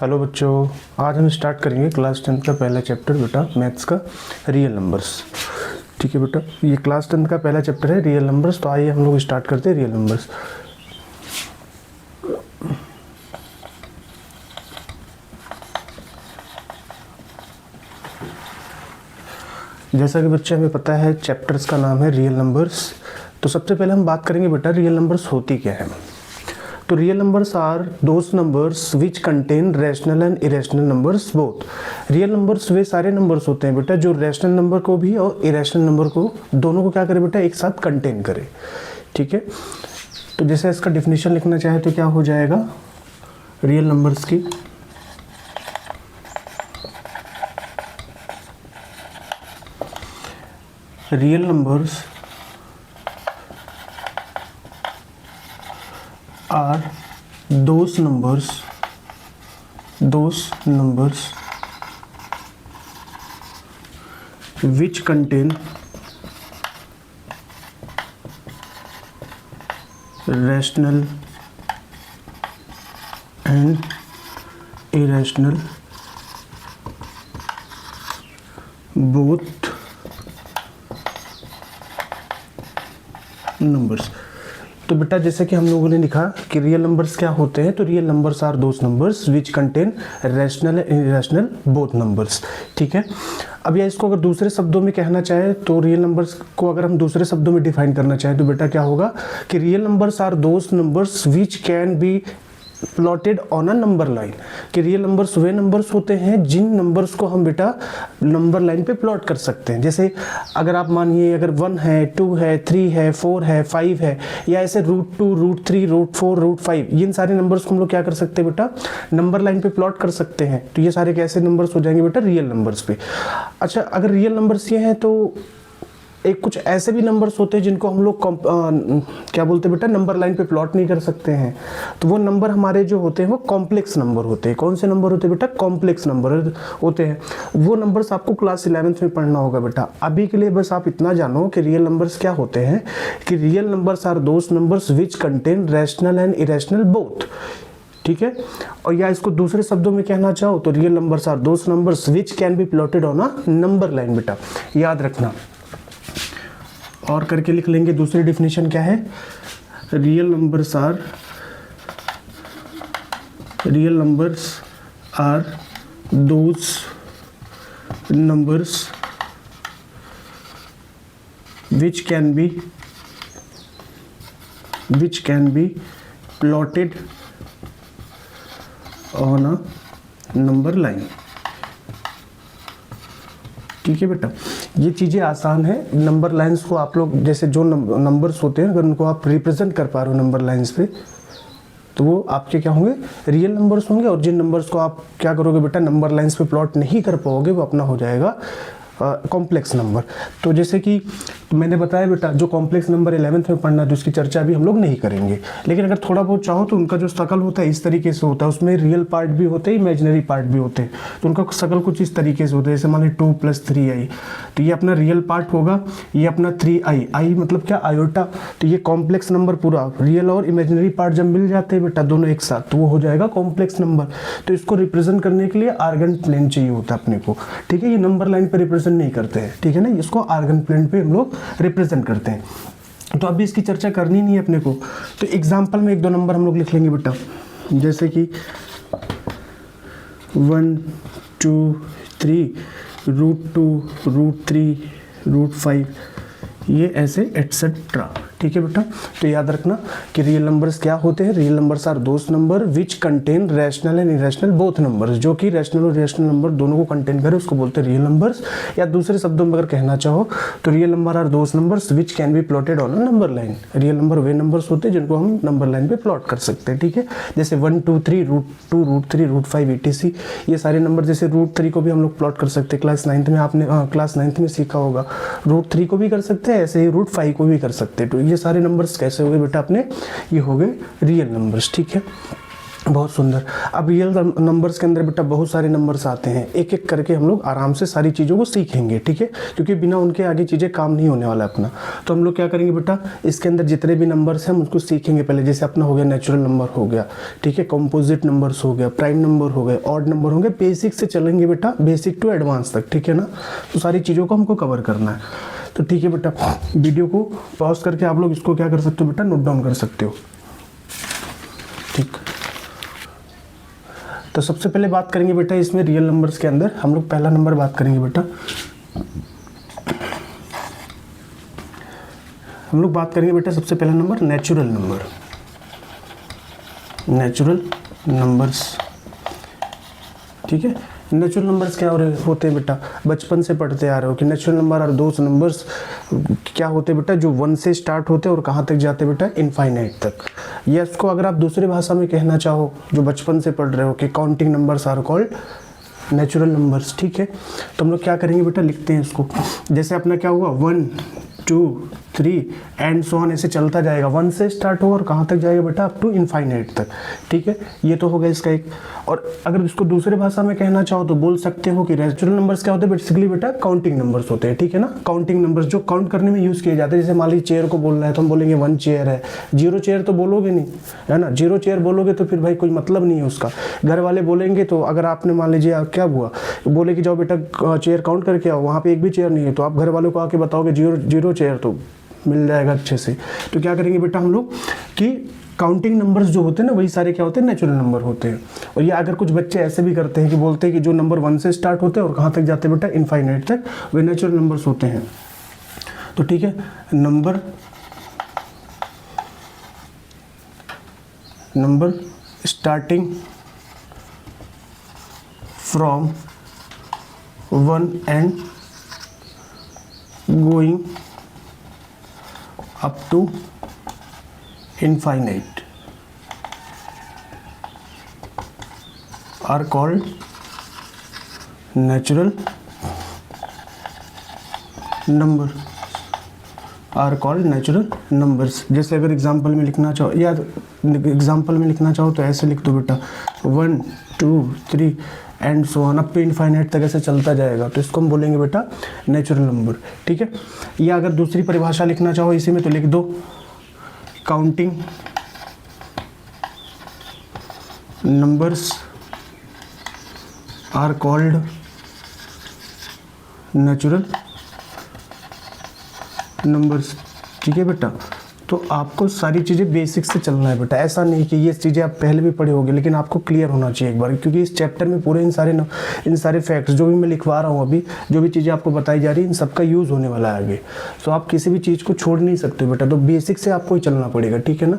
Hello बच्चों, आज हम स्टार्ट करेंगे क्लास 10 का पहला चैप्टर बेटा मैथ्स का रियल नंबर्स। ठीक है बेटा, ये क्लास 10 का पहला चैप्टर है रियल नंबर्स। तो आइए हम लोग स्टार्ट करते हैं रियल नंबर्स। जैसा कि बच्चे हमें पता है चैप्टर्स का नाम है रियल नंबर्स। तो सबसे पहले हम बात करेंगे बेटा रियल नंबर्स होती क्या है। तो real numbers are those numbers which contain rational and irrational numbers both. Real numbers वे सारे नंबर्स होते हैं बेटा जो रैशनल नंबर को भी और इरेशनल नंबर को दोनों को क्या करे बेटा, एक साथ कंटेन करे। ठीक है, तो जैसे इसका डिफिनेशन लिखना चाहे तो क्या हो जाएगा, रियल नंबर्स की real numbers are those numbers which contain rational and irrational both numbers। तो बेटा जैसे कि हम लोगों ने लिखा कि रियल नंबर्स क्या होते हैं, तो real numbers are those numbers which contain rational and irrational both numbers. ठीक है, अब या इसको अगर दूसरे शब्दों में कहना चाहे तो रियल नंबर्स को अगर हम दूसरे शब्दों में डिफाइन करना चाहें तो बेटा क्या होगा कि real numbers are those numbers which can be plotted on a number line. कि रियल नंबर्स वे नंबर्स होते हैं जिन नंबर्स को हम बेटा नंबर लाइन पे प्लॉट कर सकते हैं। जैसे अगर आप मानिए अगर 1 है, 2 है, 3 है, 4 है, 5 है, या ऐसे √2, √3, √4, √5, इन सारे नंबर्स को हम लोग क्या कर सकते हैं बेटा, नंबर लाइन पे प्लॉट कर सकते हैं। तो ये सारे कैसे नंबर्स हो जाएंगे बेटा, रियल नंबर्स पे। अच्छा, अगर रियल नंबर्स ये हैं तो एक कुछ ऐसे भी नंबर्स होते हैं जिनको हम लोग क्या बोलते हैं बेटा, नंबर लाइन पे प्लॉट नहीं कर सकते हैं। तो वो नंबर हमारे जो होते हैं वो कॉम्प्लेक्स नंबर होते हैं। कौन से नंबर होते हैं बेटा, कॉम्प्लेक्स नंबर होते हैं। वो नंबर्स आपको क्लास 11th में पढ़ना होगा बेटा। अभी के लिए बस आप इतना जानो कि रियल नंबर्स क्या होते हैं, कि real numbers are those numbers which contain rational and irrational both. ठीक है, और या इसको दूसरे शब्दों में कहना चाहो तो real numbers are those numbers which can be plotted on a number line. बेटा याद रखना, और करके लिख लेंगे। दूसरी डेफिनेशन क्या है, real numbers are those numbers which can be plotted on a number line. ठीक है बेटा, ये चीज़ें आसान है। नंबर लाइंस को आप लोग जैसे जो नंबर्स होते हैं अगर उनको आप रिप्रेजेंट कर पा रहे हो नंबर लाइंस पे तो वो आपके क्या होंगे, रियल नंबर्स होंगे। और जिन नंबर्स को आप क्या करोगे बेटा, नंबर लाइंस पे प्लॉट नहीं कर पाओगे, वो अपना हो जाएगा कॉम्प्लेक्स नंबर। तो जैसे कि मैंने बताया बेटा जो कॉम्प्लेक्स नंबर 11th में पढ़ना, तो उसकी चर्चा अभी हम लोग नहीं करेंगे। लेकिन अगर थोड़ा बहुत चाहो तो उनका जो शकल होता है इस तरीके से होता है, उसमें रियल पार्ट भी होते हैं, इमेजिनरी पार्ट भी होते हैं। तो उनका शकल कुछ इस तरीके से होता है, जैसे मान ली 2 + 3i, तो ये अपना रियल पार्ट होगा, ये अपना 3i, आई मतलब क्या, आयोटा। तो ये कॉम्प्लेक्स नंबर पूरा रियल और इमेजिनरी पार्ट जब मिल जाते हैं बेटा दोनों एक साथ, तो वो हो जाएगा कॉम्प्लेक्स नंबर। तो इसको रिप्रेजेंट करने के लिए आर्गन प्लेन चाहिए होता है अपने को। ठीक है, ये नंबर लाइन पर रिप्रेजेंट नहीं करते हैं, ठीक है ना, इसको आर्गन प्लेन पे हम लोग रिप्रेजेंट करते हैं। तो अभी इसकी चर्चा करनी नहीं है अपने को। तो एग्जांपल में 1-2 नंबर हम लोग लिख लेंगे बेटा, जैसे कि 1, 2, 3, √2, √3, √5, ये ऐसे एटसेट्रा। ठीक है बेटा, तो याद रखना कि रियल नंबर्स क्या होते हैं, real numbers are those number which contain rational and irrational both numbers. जो कि रैशनल और इरेशनल नंबर दोनों को कंटेन करे उसको बोलते हैं रियल नंबर्स। या दूसरे शब्दों में अगर कहना चाहो तो real number are those numbers which can be plotted on a number line. Real number वे नंबर्स होते हैं जिनको हम नंबर लाइन पे प्लॉट कर सकते हैं। ठीक है, जैसे 1, 2, 3, √2, √3, √5, etc। ये सारे नंबर, जैसे √3 को भी हम लोग प्लॉट कर सकते हैं। क्लास 9th में आपने सीखा होगा, √3 को भी कर सकते हैं, ऐसे ही √5 को भी कर सकते हैं। तो ये सारे नंबर्स कैसे हो गए बेटा अपने, ये हो गए रियल नंबर्स। ठीक है, बहुत सुंदर। अब रियल नंबर्स के अंदर बेटा बहुत सारे नंबर्स आते हैं, एक एक करके हम लोग आराम से सारी चीज़ों को सीखेंगे, ठीक है, क्योंकि बिना उनके आगे चीज़ें काम नहीं होने वाला अपना। तो हम लोग क्या करेंगे बेटा, इसके अंदर जितने भी नंबर्स हैं हम उसको सीखेंगे पहले। जैसे अपना हो गया नेचुरल नंबर हो गया, ठीक है, कंपोजिट नंबर्स हो गया, प्राइम नंबर हो गए, ऑड नंबर हो गए, बेसिक से चलेंगे बेटा, बेसिक टू एडवांस तक, ठीक है ना। तो सारी चीज़ों को हमको कवर करना है। तो ठीक है बेटा, वीडियो को पॉज करके आप लोग इसको क्या कर सकते हो बेटा, नोट डाउन कर सकते हो, ठीक। तो सबसे पहले बात करेंगे बेटा इसमें रियल नंबर्स के अंदर हम लोग पहला नंबर बात करेंगे बेटा, हम लोग बात करेंगे बेटा सबसे पहला number natural number, natural numbers, ठीक है। नेचुरल नंबर्स क्या होते हैं बेटा, बचपन से पढ़ते आ रहे हो कि नेचुरल नंबर और दोस्त नंबर्स क्या होते हैं बेटा, जो 1 से स्टार्ट होते हैं और कहाँ तक जाते हैं बेटा, इनफाइनाइट तक। या इसको अगर आप दूसरी भाषा में कहना चाहो, जो बचपन से पढ़ रहे हो कि counting numbers are called natural numbers, ठीक है। तो हम लोग क्या करेंगे बेटा, लिखते हैं इसको। जैसे अपना क्या हुआ 1 2 3 एंड सो ऑन, ऐसे चलता जाएगा, 1 से स्टार्ट हो और कहाँ तक जाएगा बेटा, अप टू इनफाइनाइट तक, ठीक है। ये तो हो गया इसका एक। और अगर इसको दूसरे भाषा में कहना चाहो तो बोल सकते हो कि नेचुरल नंबर्स क्या होते हैं, बेसिकली बेटा काउंटिंग नंबर्स होते हैं, ठीक है ना। काउंटिंग नंबर्स जो काउंट करने में यूज़ किए जाते हैं। जैसे मान लीजिए चेयर को बोलना है तो हम बोलेंगे 1 चेयर है, 0 चेयर तो बोलोगे नहीं, है ना। 0 चेयर बोलोगे तो फिर भाई कोई मतलब नहीं है उसका। घर वाले बोलेंगे तो अगर आपने मान लीजिए क्या हुआ, बोले कि जाओ बेटा चेयर काउंट करके आओ, वहाँ पे एक भी चेयर नहीं है, तो आप घर वालों को आके बताओगे 0 चेयर, तो मिल जाएगा अच्छे से। तो क्या करेंगे बेटा हम लोग कि काउंटिंग नंबर्स जो होते हैं ना, वही सारे क्या होते हैं, नेचुरल नंबर होते हैं। और ये अगर कुछ बच्चे ऐसे भी करते हैं कि बोलते हैं कि जो नंबर 1 से स्टार्ट होते हैं और कहाँ तक जाते हैं बेटा, इनफाइनाइट तक, वे नेचुरल नंबर्स होते हैं। तो ठीक है, number starting from 1 and going up to infinite are called natural number, are called natural numbers। जैसे अगर एग्जांपल में लिखना चाहो, या एग्जांपल में लिखना चाहो तो ऐसे लिख दो बेटा 1 2 3 and so on, up to infinite तक ऐसे चलता जाएगा, तो इसको हम बोलेंगे बेटा नेचुरल नंबर, ठीक है। या अगर दूसरी परिभाषा लिखना चाहो इसी में तो लिख दो counting numbers are called natural numbers, ठीक है बेटा। तो आपको सारी चीज़ें बेसिक से चलना है बेटा, ऐसा नहीं कि ये चीज़ें आप पहले भी पढ़े होंगे, लेकिन आपको क्लियर होना चाहिए एक बार, क्योंकि इस चैप्टर में पूरे इन सारे फैक्ट्स जो भी मैं लिखवा रहा हूँ अभी, जो भी चीज़ें आपको बताई जा रही है, इन सबका यूज़ होने वाला है आगे। तो आप किसी भी चीज़ को छोड़ नहीं सकते बेटा, तो बेसिक से आपको ही चलना पड़ेगा, ठीक है ना।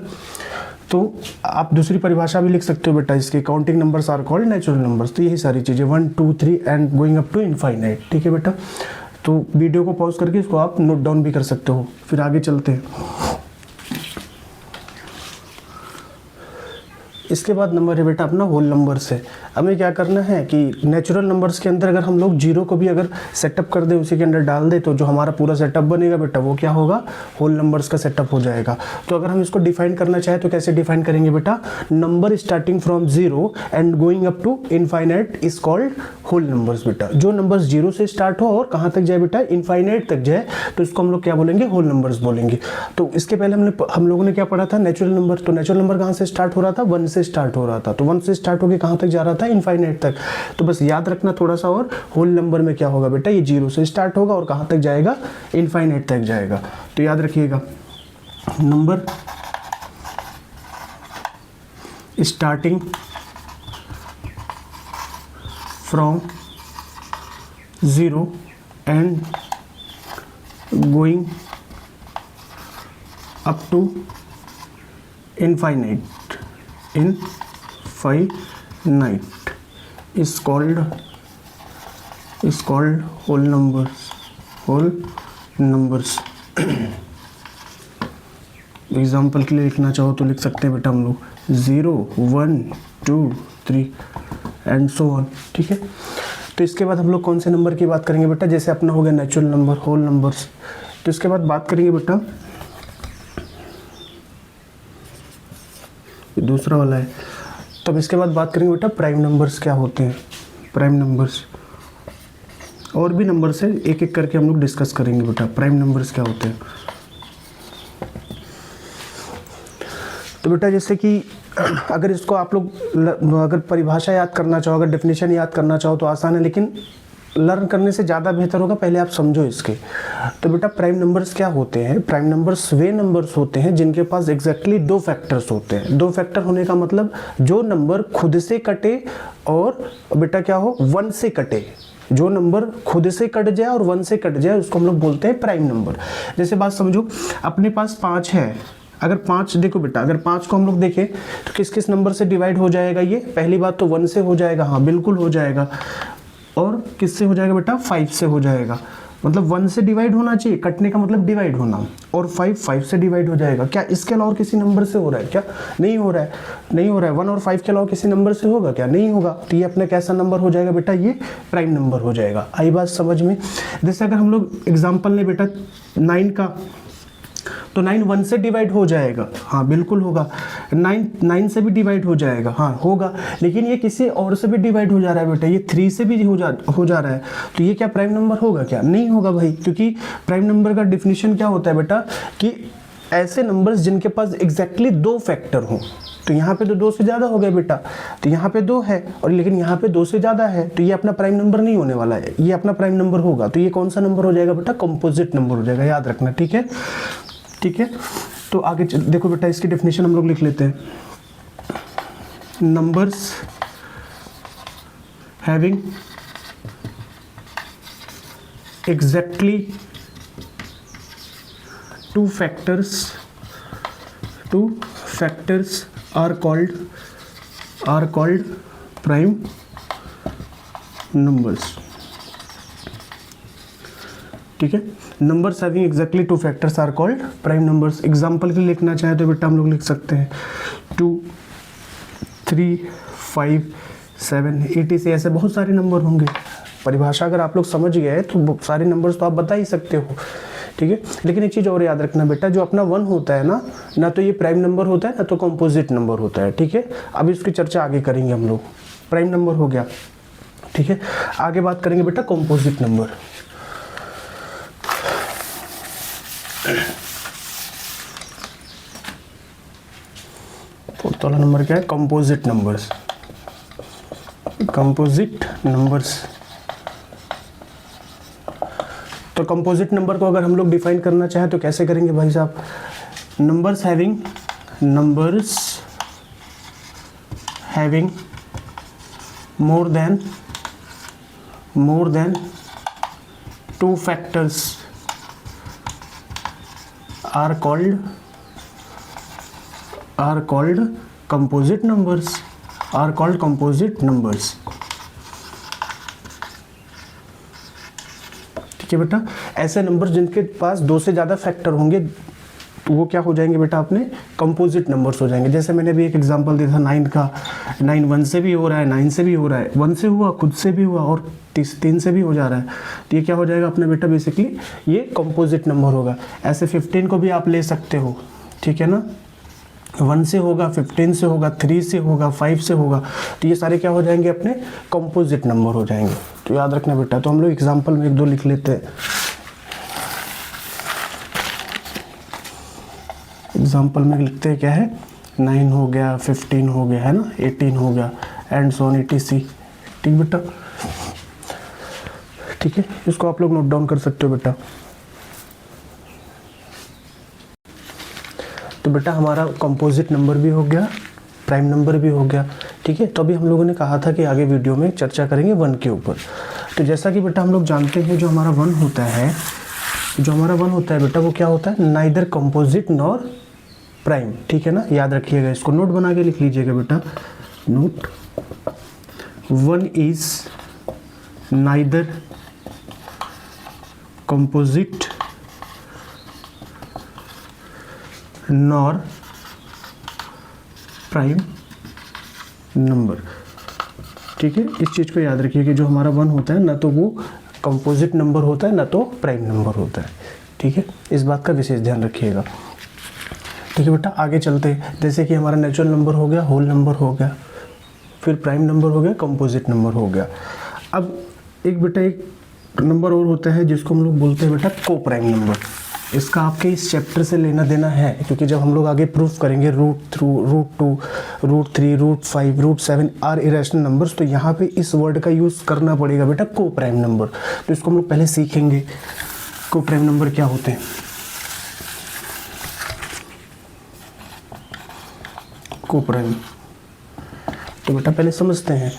तो आप दूसरी परिभाषा भी लिख सकते हो बेटा इसकी, counting numbers are called natural numbers. तो यही सारी चीज़ें 1 2 3 and going up to infinite, ठीक है बेटा। तो वीडियो को पॉज करके इसको आप नोट डाउन भी कर सकते हो, फिर आगे चलते हैं। इसके बाद नंबर है बेटा अपना होल नंबर से। हमें क्या करना है कि नेचुरल नंबर्स के अंदर अगर हम लोग 0 को भी अगर सेटअप कर दें, उसी के अंदर डाल दें, तो जो हमारा पूरा सेटअप बनेगा बेटा वो क्या होगा, होल नंबर्स का सेटअप हो जाएगा। तो अगर हम इसको डिफाइन करना चाहें तो कैसे डिफाइन करेंगे बेटा, number starting from 0 and going up to infinite is called whole numbers बेटा। जो नंबर्स 0 से स्टार्ट हो और कहाँ तक जाए बेटा, इनफाइनाइट तक जाए, तो इसको हम लोग क्या बोलेंगे, होल नंबर्स बोलेंगे। तो इसके पहले हम लोगों ने क्या पढ़ा था, नेचुरल नंबर। तो नेचुरल नंबर कहाँ से स्टार्ट हो रहा था, 1 से स्टार्ट हो रहा था। तो 1 से स्टार्ट होकर कहाँ तक जा रहा था, इनफाइनाइट तक। तो बस याद रखना थोड़ा सा। और होल नंबर में क्या होगा बेटा, ये 0 से स्टार्ट होगा और कहाँ तक जाएगा, इनफाइनाइट तक जाएगा। तो याद रखिएगा, number starting from 0 and going up to infinite is called whole numbers। Example के लिए लिखना चाहो तो लिख सकते हैं बेटा हम लोग 0 1 2 3 एंड सो ऑन, ठीक है। तो इसके बाद हम लोग कौन से नंबर की बात करेंगे बेटा, जैसे अपना हो गया नेचुरल नंबर, होल नंबर्स। तो इसके बाद बात करेंगे बेटा, दूसरा वाला है तो अब इसके बाद बात करेंगे बेटा प्राइम नंबर्स क्या होते हैं। प्राइम नंबर्स और भी नंबर्स है, एक एक करके हम लोग डिस्कस करेंगे बेटा प्राइम नंबर्स क्या होते हैं। तो बेटा जैसे कि अगर इसको आप लोग अगर परिभाषा याद करना चाहो, अगर डेफिनेशन याद करना चाहो तो आसान है, लेकिन लर्न करने से ज़्यादा बेहतर होगा पहले आप समझो इसके। तो बेटा प्राइम नंबर्स क्या होते हैं? प्राइम नंबर्स वे नंबर्स होते हैं जिनके पास एग्जैक्टली दो फैक्टर्स होते हैं। दो फैक्टर होने का मतलब जो नंबर खुद से कटे और बेटा क्या हो, वन से कटे। जो नंबर खुद से कट जाए और वन से कट जाए उसको हम लोग बोलते हैं प्राइम नंबर। जैसे बात समझो, अपने पास 5 है, अगर 5 देखो बेटा, अगर 5 को हम लोग देखें तो किस किस नंबर से डिवाइड हो जाएगा? ये पहली बात तो 1 से हो जाएगा, हाँ बिल्कुल हो जाएगा। और किससे हो जाएगा बेटा? 5 से हो जाएगा। मतलब 1 से डिवाइड होना चाहिए, कटने का मतलब डिवाइड होना, और 5 से डिवाइड हो जाएगा। क्या इसके अलावा किसी नंबर से हो रहा है? क्या नहीं हो रहा है, नहीं हो रहा है। 1 और 5 के अलावा किसी नंबर से होगा क्या? नहीं होगा। तो ये अपना कैसा नंबर हो जाएगा बेटा? ये प्राइम नंबर हो जाएगा। आई बात समझ में? जैसे अगर हम लोग एग्जाम्पल लें बेटा 9 का, तो 9 1 से डिवाइड हो जाएगा, हाँ बिल्कुल होगा। 9 से भी डिवाइड हो जाएगा, हाँ होगा। लेकिन ये किसी और से भी डिवाइड हो जा रहा है बेटा, ये 3 से भी हो जा रहा है, तो ये क्या प्राइम नंबर होगा? क्या नहीं होगा भाई, क्योंकि प्राइम नंबर का डिफिनीशन क्या होता है बेटा कि ऐसे नंबर्स जिनके पास एग्जैक्टली 2 फैक्टर हों। तो यहाँ पे तो 2 से ज़्यादा हो गया बेटा, तो यहाँ पे 2 है और लेकिन यहाँ पे 2 से ज़्यादा है, तो ये अपना प्राइम नंबर नहीं होने वाला है, ये अपना प्राइम नंबर होगा। तो ये कौन सा नंबर हो जाएगा बेटा? कंपोजिट नंबर हो जाएगा, याद रखना, ठीक है। ठीक है, तो आगे देखो बेटा, इसकी डेफिनेशन हम लोग लिख लेते हैं। Numbers having exactly 2 factors are called prime numbers। ठीक है, numbers having exactly 2 factors are called prime numbers. Example के लिए लिखना चाहे तो बेटा हम लोग लिख सकते हैं 2, 3, 5, 7, 80 से ऐसे बहुत सारे नंबर होंगे। परिभाषा अगर आप लोग समझ गए तो सारे नंबर्स तो आप बता ही सकते हो, ठीक है। लेकिन एक चीज़ और याद रखना बेटा, जो अपना 1 होता है ना तो ये प्राइम नंबर होता है ना तो कंपोजिट नंबर होता है, ठीक है। अब इसकी चर्चा आगे करेंगे हम लोग। प्राइम नंबर हो गया, ठीक है। आगे बात करेंगे बेटा कंपोजिट नंबर। फोर्थ वाला नंबर क्या है? Composite numbers. कंपोजिट नंबर्स, तो कंपोजिट नंबर को अगर हम लोग डिफाइन करना चाहें तो कैसे करेंगे भाई साहब? Numbers having more than 2 factors are called composite numbers। ठीक है बेटा, ऐसे नंबर जिनके पास 2 से ज़्यादा फैक्टर होंगे तो वो क्या हो जाएंगे बेटा? अपने कंपोजिट नंबर्स हो जाएंगे। जैसे मैंने भी एक एग्जांपल दिया था 9 का, 9 1 से भी हो रहा है, 9 से भी हो रहा है, 1 से हुआ, खुद से भी हुआ और 3 से भी हो जा रहा है, तो ये क्या हो जाएगा अपना बेटा? बेसिकली ये कंपोजिट नंबर होगा। ऐसे 15 को भी आप ले सकते हो, ठीक है ना। 1 से होगा, 15 से होगा, 3 से होगा, 5 से होगा, तो ये सारे क्या हो जाएंगे? अपने कंपोजिट नंबर हो जाएंगे। तो याद रखना बेटा। तो हम लोग एग्जाम्पल में 1-2 लिख लेते हैं। एग्जाम्पल में लिखते हैं क्या है? 9 हो गया, 15 हो गया है ना, 18 हो गया, एंड सो ऑन etc। ठीक बेटा, ठीक है, इसको आप लोग नोट डाउन कर सकते हो बेटा। तो बेटा हमारा कंपोजिट नंबर भी हो गया, प्राइम नंबर भी हो गया, ठीक है। तो अभी हम लोगों ने कहा था कि आगे वीडियो में चर्चा करेंगे 1 के ऊपर। तो जैसा कि बेटा हम लोग जानते हैं जो हमारा 1 होता है बेटा वो क्या होता है? नाइदर कंपोजिट नॉर प्राइम, ठीक है ना। याद रखिएगा, इसको नोट बना के लिख लीजिएगा बेटा। Note 1 is neither composite nor prime number, ठीक है। इस चीज़ को याद रखिए कि जो हमारा 1 होता है ना तो वो कंपोजिट नंबर होता है ना तो प्राइम नंबर होता है, ठीक है। इस बात का विशेष ध्यान रखिएगा, ठीक है बेटा। आगे चलते हैं, जैसे कि हमारा नेचुरल नंबर हो गया, होल नंबर हो गया, फिर प्राइम नंबर हो गया, कंपोजिट नंबर हो गया। अब एक बेटा एक नंबर और होता है जिसको हम लोग बोलते हैं बेटा को प्राइम नंबर। इसका आपके इस चैप्टर से लेना देना है, क्योंकि जब हम लोग आगे प्रूफ करेंगे root 2, root 3, root 5, root 7 are irrational numbers, तो यहाँ पे इस वर्ड का यूज़ करना पड़ेगा बेटा को प्राइम नंबर। तो इसको हम लोग पहले सीखेंगे को प्राइम नंबर क्या होते हैं। को प्राइम तो बेटा पहले समझते हैं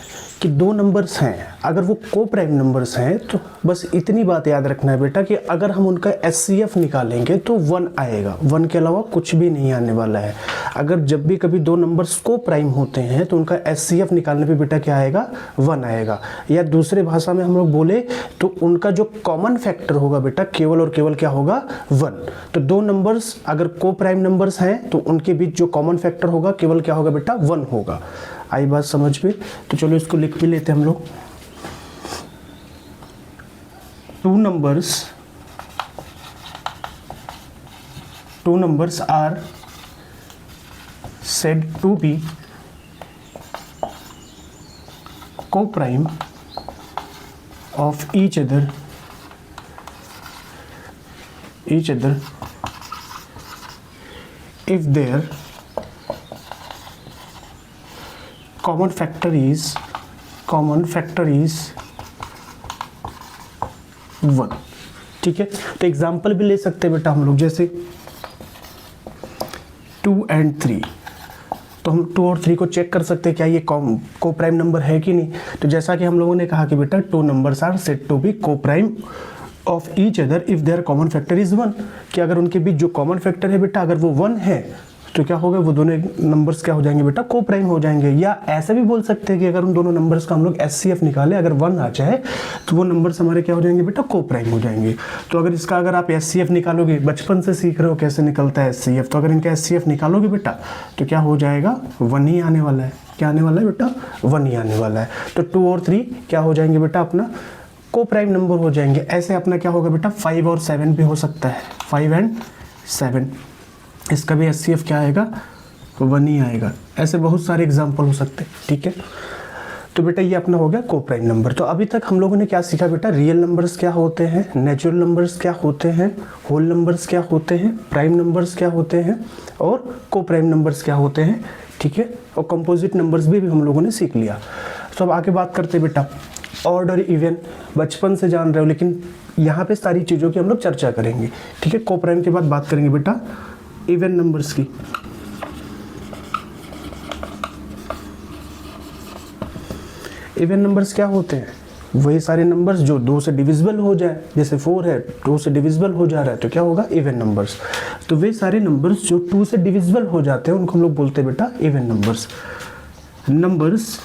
कि दो नंबर्स हैं, अगर वो को प्राइम नंबर्स हैं तो बस इतनी बात याद रखना है बेटा कि अगर हम उनका एचसीएफ निकालेंगे तो 1 आएगा, 1 के अलावा कुछ भी नहीं आने वाला है। अगर जब भी कभी दो नंबर्स को प्राइम होते हैं तो उनका एचसीएफ निकालने पे बेटा क्या आएगा, 1 आएगा। या दूसरे भाषा में हम लोग बोले तो उनका जो कॉमन फैक्टर होगा बेटा केवल और केवल क्या होगा, 1। तो दो नंबर्स अगर को प्राइम नंबर्स हैं तो उनके बीच जो कॉमन फैक्टर होगा केवल क्या होगा बेटा, 1 होगा। आई बात समझ में? तो चलो इसको लिख भी लेते हैं हम लोग। Two numbers are said to be co-prime of each other if their common factor is 1। ठीक है, तो एग्जाम्पल भी ले सकते हैं बेटा हम लोग, जैसे 2 और 3। तो हम 2 और 3 को चेक कर सकते हैं क्या ये को प्राइम नंबर है कि नहीं। तो जैसा कि हम लोगों ने कहा कि बेटा 2 numbers are said to be coprime of each other if their common factor is 1, कि अगर उनके बीच जो कॉमन फैक्टर है बेटा अगर वो 1 है तो क्या होगा, वो दोनों नंबर्स क्या हो जाएंगे बेटा, को प्राइम हो जाएंगे। या ऐसा भी बोल सकते हैं कि अगर उन दोनों नंबर्स का हम लोग एचसीएफ निकाले, अगर 1 आ जाए तो वो नंबर्स हमारे क्या हो जाएंगे बेटा, को प्राइम हो जाएंगे। तो अगर इसका अगर आप एचसीएफ निकालोगे, बचपन से सीख रहे हो कैसे निकलता है एचसीएफ, तो अगर इनका एचसीएफ निकालोगे बेटा तो क्या हो जाएगा, 1 ही आने वाला है। क्या आने वाला है बेटा, 1 ही आने वाला है। तो 2 और 3 क्या हो जाएंगे बेटा, अपना को प्राइम नंबर हो जाएंगे। ऐसे अपना क्या होगा बेटा, 5 और 7 भी हो सकता है, 5 और 7, इसका भी एचसीएफ क्या आएगा, 1 ही आएगा। ऐसे बहुत सारे एग्जाम्पल हो सकते हैं। ठीक है, तो बेटा ये अपना हो गया को प्राइम नंबर। तो अभी तक हम लोगों ने क्या सीखा बेटा, रियल नंबर्स क्या होते हैं, नेचुरल नंबर्स क्या होते हैं, होल नंबर्स क्या होते हैं, प्राइम नंबर्स क्या होते हैं और को प्राइम नंबर्स क्या होते हैं। ठीक है, और कंपोजिट नंबर्स भी हम लोगों ने सीख लिया। तो अब आगे बात करते हैं बेटा ऑड और इवन। बचपन से जान रहे हो, लेकिन यहाँ पे सारी चीज़ों की हम लोग चर्चा करेंगे। ठीक है, को प्राइम के बाद बात करेंगे बेटा इवन नंबर्स की। इवन नंबर्स क्या होते हैं, वही सारे नंबर्स जो 2 से डिविजिबल हो जाए, जैसे 4 है 2 से डिविजिबल हो जा रहा है तो क्या होगा, इवन नंबर्स। तो वे सारे नंबर्स जो 2 से डिविजिबल हो जाते हैं उनको हम लोग बोलते हैं बेटा even numbers. Numbers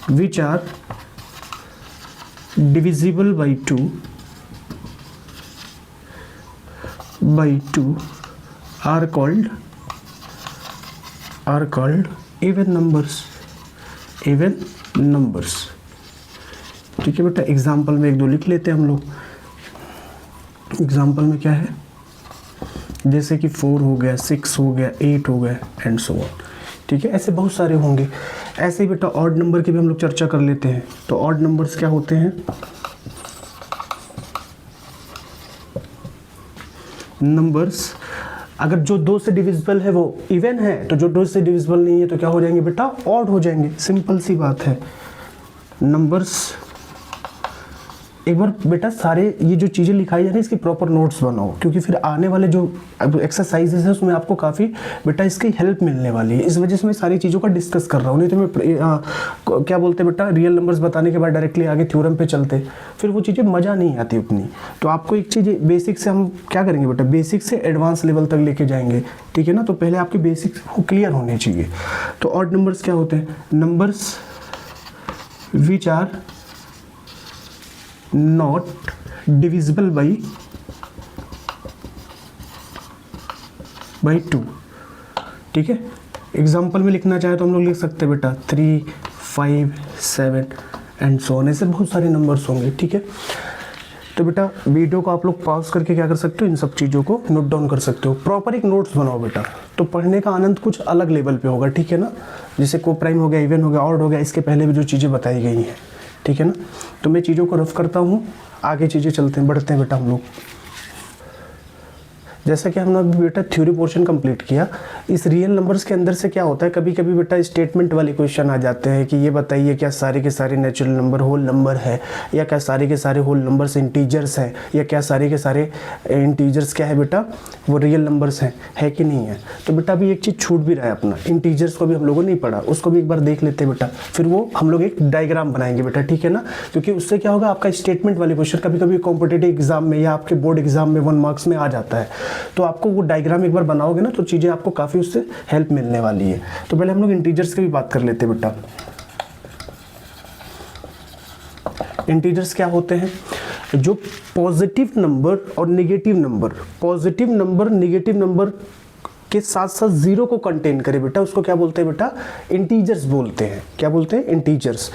which are divisible by 2 are called even numbers। ठीक है बेटा, एग्जाम्पल में 1-2 लिख लेते हैं हम लोग। एग्जाम्पल में क्या है, जैसे कि 4 हो गया, 6 हो गया, 8 हो गया एंड सो ऑन। ठीक है, ऐसे बहुत सारे होंगे। ऐसे ही बेटा ऑड नंबर की भी हम लोग चर्चा कर लेते हैं। तो ऑड नंबर्स क्या होते हैं, नंबर्स अगर जो 2 से डिविजिबल है वो इवन है, तो जो 2 से डिविजिबल नहीं है तो क्या हो जाएंगे बेटा, ऑड हो जाएंगे। सिंपल सी बात है। नंबर्स एक बार बेटा सारे ये जो चीज़ें लिखाई जा रही है इसकी प्रॉपर नोट्स बनाओ, क्योंकि फिर आने वाले जो एक्सरसाइजेस है उसमें आपको काफ़ी बेटा इसकी हेल्प मिलने वाली है। इस वजह से मैं सारी चीज़ों का डिस्कस कर रहा हूँ। नहीं तो मैं क्या बोलते हैं बेटा, रियल नंबर्स बताने के बाद डायरेक्टली आगे थ्योरम पे चलते, फिर वो चीज़ें मज़ा नहीं आती उतनी। तो आपको एक चीज़ बेसिक से हम क्या करेंगे बेटा, बेसिक से एडवांस लेवल तक लेके जाएंगे। ठीक है ना, तो पहले आपके बेसिक्स क्लियर होने चाहिए। तो ऑड नंबर्स क्या होते हैं, numbers which are not divisible by 2। ठीक है, एग्जाम्पल में लिखना चाहे तो हम लोग लिख सकते हैं बेटा 3, 5, 7 एंड सो ऑन। ऐसे बहुत सारे नंबर्स होंगे। ठीक है, तो बेटा वीडियो को आप लोग पॉज करके क्या कर सकते हो, इन सब चीज़ों को नोट डाउन कर सकते हो। प्रॉपर एक नोट्स बनाओ बेटा, तो पढ़ने का आनंद कुछ अलग लेवल पे होगा, ठीक है ना। जैसे को प्राइम हो गया, इवन हो गया, ऑड हो गया, इसके पहले भी जो चीज़ें बताई गई हैं, ठीक है ना। तो मैं चीज़ों को रफ करता हूँ, आगे चीज़ें चलते हैं, बढ़ते हैं बेटा हम लोग। जैसा कि हमने अभी बेटा थ्योरी पोर्शन कंप्लीट किया, इस रियल नंबर्स के अंदर से क्या होता है, कभी कभी बेटा स्टेटमेंट वाले क्वेश्चन आ जाते हैं कि ये बताइए क्या सारे के सारे नेचुरल नंबर होल नंबर है, या क्या सारे के सारे होल नंबर्स इंटीजर्स हैं, या क्या सारे के सारे इंटीजर्स क्या है बेटा वो रियल नंबर्स हैं, है कि नहीं है। तो बेटा अभी एक चीज़ छूट भी रहा है अपना, इंटीजर्स को भी हम लोगों ने नहीं पढ़ा, उसको भी एक बार देख लेते हैं बेटा, फिर वो हम लोग एक डायग्राम बनाएंगे बेटा, ठीक है ना। क्योंकि उससे क्या होगा, आपका स्टेटमेंट वाले क्वेश्चन कभी कभी कॉम्पिटेटिव एग्जाम में या आपके बोर्ड एग्जाम में 1 मार्क्स में आ जाता है, तो आपको वो डायग्राम एक बार बनाओगे ना तो चीज़ें आपको काफ़ी उससे हेल्प मिलने वाली है। तो पहले हम लोग इंटीजर्स की भी बात कर लेते हैं बेटा। इंटीजर्स क्या होते हैं, जो पॉजिटिव नंबर और negative number, positive number negative number के साथ साथ जीरो को कंटेन करे बेटा, उसको क्या बोलते हैं बेटा, इंटीजर्स बोलते हैं। क्या बोलते हैं, इंटीजर्स।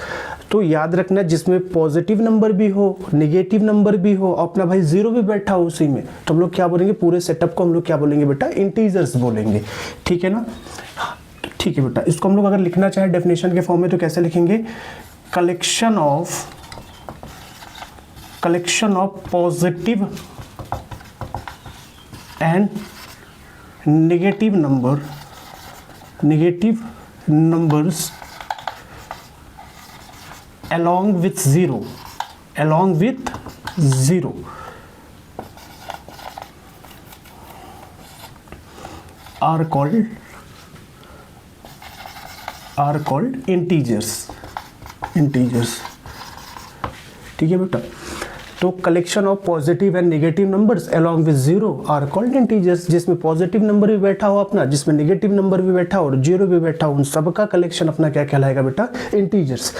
तो याद रखना, जिसमें पॉजिटिव नंबर भी हो, नेगेटिव नंबर भी हो, और अपना भाई जीरो भी बैठा हो उसी में, तो हम लोग क्या बोलेंगे, पूरे सेटअप को हम लोग क्या बोलेंगे बेटा, इंटीजर्स बोलेंगे, ठीक है ना। ठीक है बेटा, इसको हम लोग अगर लिखना चाहे डेफिनेशन के फॉर्म में तो कैसे लिखेंगे, collection of positive and negative numbers along with zero are called integers, ठीक है बेटा। तो collection of positive and negative numbers along with zero are called integers, जिसमें पॉजिटिव नंबर भी बैठा हो अपना, जिसमें नेगेटिव नंबर भी बैठा हो और जीरो भी बैठा हो, उन सबका कलेक्शन अपना क्या कहलाएगा बेटा, इंटीजर्स,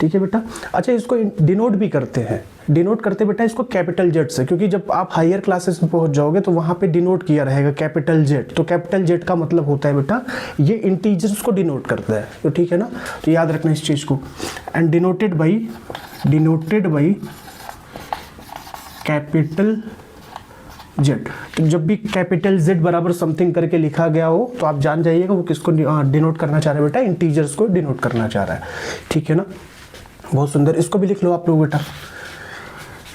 ठीक है बेटा। अच्छा, इसको डिनोट भी करते हैं, डिनोट करते बेटा इसको कैपिटल जेड से, क्योंकि जब आप हायर क्लासेस में पहुंच जाओगे तो वहां पे डिनोट किया रहेगा कैपिटल जेड। तो कैपिटल जेड का मतलब होता है बेटा ये इंटीजर्स को डिनोट करता है, तो ठीक है ना। तो याद रखना इस चीज को, and denoted by capital Z. तो जब भी कैपिटल जेड बराबर समथिंग करके लिखा गया हो तो आप जान जाइएगा वो किसको डिनोट करना चाह रहा है बेटा, इंटीजर्स को डिनोट करना चाह रहा है, ठीक है ना। बहुत सुंदर, इसको भी लिख लो आप लोग बेटा,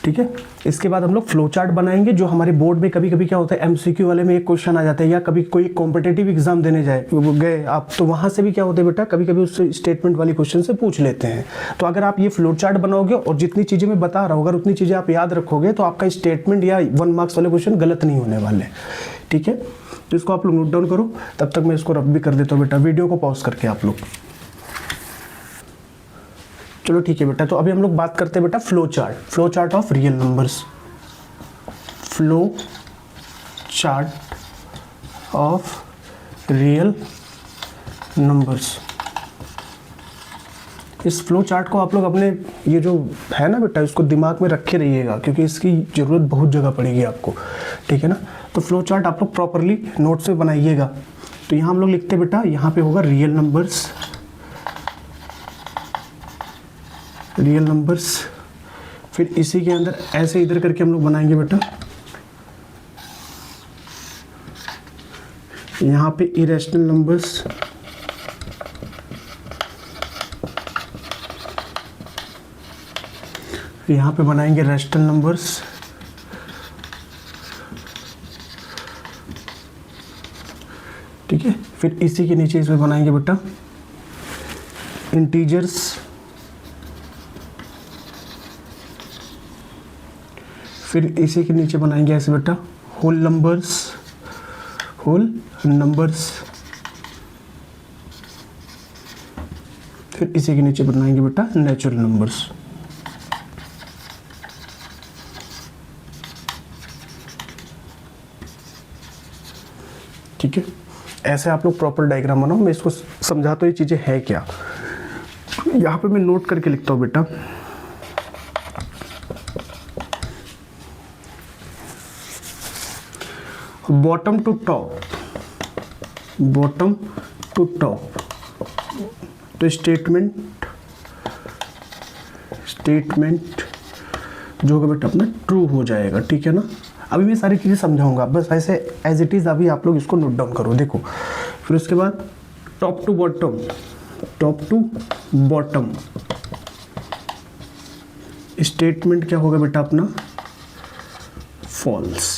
ठीक है। इसके बाद हम लोग फ्लो चार्ट बनाएंगे, जो हमारे बोर्ड में कभी कभी क्या होता है, एमसीक्यू वाले में एक क्वेश्चन आ जाता है, या कभी कोई कॉम्पिटेटिव एग्जाम देने गए आप, तो वहां से भी क्या होता है बेटा, कभी कभी उस स्टेटमेंट वाली क्वेश्चन से पूछ लेते हैं। तो अगर आप ये फ्लो चार्ट बनाओगे और जितनी चीजें मैं बता रहा हूँ अगर उतनी चीजें आप याद रखोगे तो आपका स्टेटमेंट या 1 मार्क्स वाले क्वेश्चन गलत नहीं होने वाले, ठीक है। तो इसको आप लोग नोट डाउन करो, तब तक मैं इसको रफ भी कर देता हूँ बेटा, वीडियो को पॉज करके आप लोग। चलो ठीक है बेटा, तो अभी हम लोग बात करते हैं बेटा flow chart of real numbers. Flow chart of real numbers. इस फ्लो चार्ट को आप लोग अपने ये जो है ना बेटा इसको दिमाग में रखे रहिएगा, क्योंकि इसकी ज़रूरत बहुत जगह पड़ेगी आपको, ठीक है ना। तो फ्लो चार्ट आप लोग प्रॉपरली नोट्स में बनाइएगा। तो यहाँ हम लोग लिखते हैं बेटा, यहाँ पे होगा रियल नंबर्स, फिर इसी के अंदर ऐसे इधर करके हम लोग बनाएंगे बेटा, यहाँ पे इरेशनल नंबर्स, यहाँ पे बनाएंगे रैशनल नंबर्स, ठीक है। फिर इसी के नीचे इसमें बनाएंगे बेटा इंटीजर्स, फिर इसी के नीचे बनाएंगे ऐसे बेटा होल नंबर्स, फिर इसी के नीचे बनाएंगे बेटा नेचुरल नंबर्स। ठीक है, ऐसे आप लोग प्रॉपर डायग्राम बनाओ। मैं इसको समझाता हूँ ये चीज़ें है क्या। यहाँ पे मैं नोट करके लिखता हूँ बेटा, बॉटम टू टॉप, तो स्टेटमेंट जो होगा बेटा अपना ट्रू हो जाएगा, ठीक है ना। अभी मैं सारी चीज़ें समझाऊंगा, बस ऐसे एज इट इज़ अभी आप लोग इसको नोट डाउन करो। देखो फिर उसके बाद टॉप टू बॉटम स्टेटमेंट क्या होगा बेटा अपना, फॉल्स।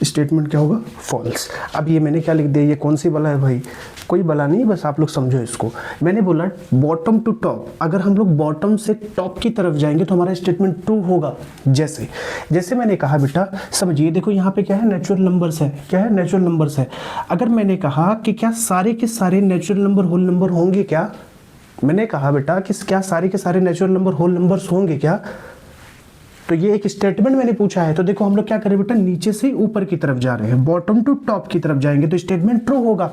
स्टेटमेंट क्या होगा, फॉल्स। अब ये मैंने क्या लिख दिया, ये कौन सी बला है भाई, कोई बला नहीं, बस आप लोग समझो इसको। मैंने बोला बॉटम टू टॉप, अगर हम लोग बॉटम से टॉप की तरफ जाएंगे तो हमारा स्टेटमेंट ट्रू होगा। जैसे जैसे मैंने कहा बेटा, समझिए देखो यहाँ पे क्या है, नेचुरल नंबर्स है। क्या है, नेचुरल नंबर्स है। अगर मैंने कहा कि क्या सारे के सारे नेचुरल नंबर होल नंबर होंगे क्या, मैंने कहा बेटा कि क्या सारे के सारे नेचुरल नंबर होल नंबर्स होंगे क्या, तो ये एक स्टेटमेंट मैंने पूछा है। तो देखो हम लोग क्या करें बेटा, नीचे से ऊपर की तरफ जा रहे हैं, बॉटम टू टॉप की तरफ जाएंगे तो स्टेटमेंट ट्रू होगा।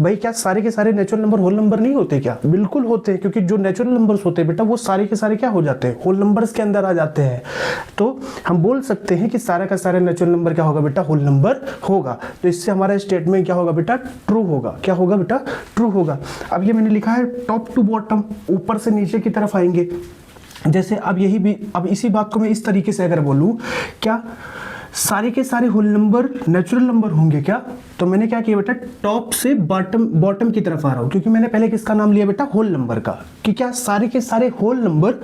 भाई क्या सारे के सारे नेचुरल नंबर होल नंबर नहीं होते क्या, बिल्कुल होते हैं, क्योंकि जो नेचुरल नंबर्स होते हैं बेटा वो सारे के सारे क्या हो जाते हैं, होल नंबर्स के अंदर आ जाते हैं। तो हम बोल सकते हैं कि सारा का सारा नेचुरल नंबर क्या होगा बेटा, होल नंबर होगा। तो इससे हमारा स्टेटमेंट क्या होगा बेटा, ट्रू होगा। क्या होगा बेटा, ट्रू होगा। अब ये मैंने लिखा है टॉप टू बॉटम, ऊपर से नीचे की तरफ आएंगे। जैसे अब यही भी, अब इसी बात को मैं इस तरीके से अगर बोलूं, क्या सारे के सारे होल नंबर नेचुरल नंबर होंगे क्या, तो मैंने क्या किया बेटा, टॉप से बॉटम की तरफ आ रहा हूं, क्योंकि मैंने पहले किसका नाम लिया बेटा, होल नंबर का, कि क्या सारे के सारे होल नंबर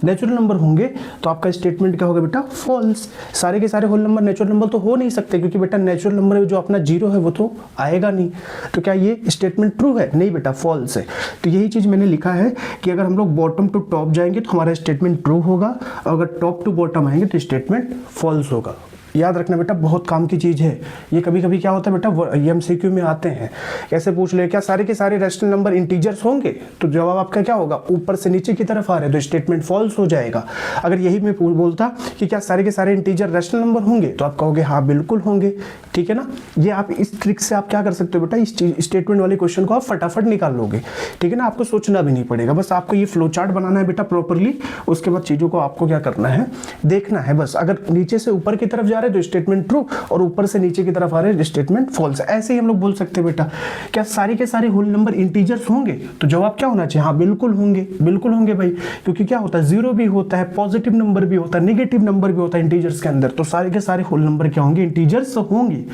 नेचुरल नंबर होंगे। तो आपका स्टेटमेंट क्या होगा बेटा, फॉल्स। सारे के सारे होल नंबर नेचुरल नंबर तो हो नहीं सकते, क्योंकि बेटा नेचुरल नंबर जो अपना जीरो है वो तो आएगा नहीं। तो क्या ये स्टेटमेंट ट्रू है, नहीं बेटा फॉल्स है। तो यही चीज़ मैंने लिखा है कि अगर हम लोग बॉटम टू टॉप जाएंगे तो हमारा स्टेटमेंट ट्रू होगा, और अगर टॉप टू बॉटम आएंगे तो स्टेटमेंट फॉल्स होगा। याद रखना बेटा, बहुत काम की चीज़ है ये। कभी कभी क्या होता है बेटा, एमसीक्यू में आते हैं, कैसे पूछ ले, क्या सारे के सारे रैशनल नंबर इंटीजर्स होंगे, तो जवाब आपका क्या होगा, ऊपर से नीचे की तरफ आ रहे हैं तो स्टेटमेंट फॉल्स हो जाएगा। अगर यही मैं बोलता कि क्या सारे के सारे इंटीजर रैशनल नंबर होंगे, तो आप कहोगे हाँ बिल्कुल होंगे, ठीक है ना। ये आप इस ट्रिक से आप क्या कर सकते हो बेटा, इस स्टेटमेंट वाले क्वेश्चन को आप फटाफट निकाल लोगे, ठीक है ना। आपको सोचना भी नहीं पड़ेगा, बस आपको ये फ्लो चार्ट बनाना है बेटा प्रॉपरली। उसके बाद चीज़ों को आपको क्या करना है, देखना है बस। अगर नीचे से ऊपर की तरफ जा रहे हैं तो स्टेटमेंट ट्रू, और ऊपर से नीचे की तरफ आ रहे हैं स्टेटमेंट फॉल्स। ऐसे ही हम लोग बोल सकते हैं बेटा, क्या सारे के सारे होल नंबर इंटीजर्स होंगे, तो जवाब क्या होना चाहिए, हाँ बिल्कुल होंगे, बिल्कुल होंगे भाई। क्योंकि क्या होता है, जीरो भी होता है, पॉजिटिव नंबर भी होता है, नेगेटिव नंबर भी होता है इंटीजर्स के अंदर, तो सारे के सारे होल नंबर क्या होंगे, इंटीजर्स होंगे।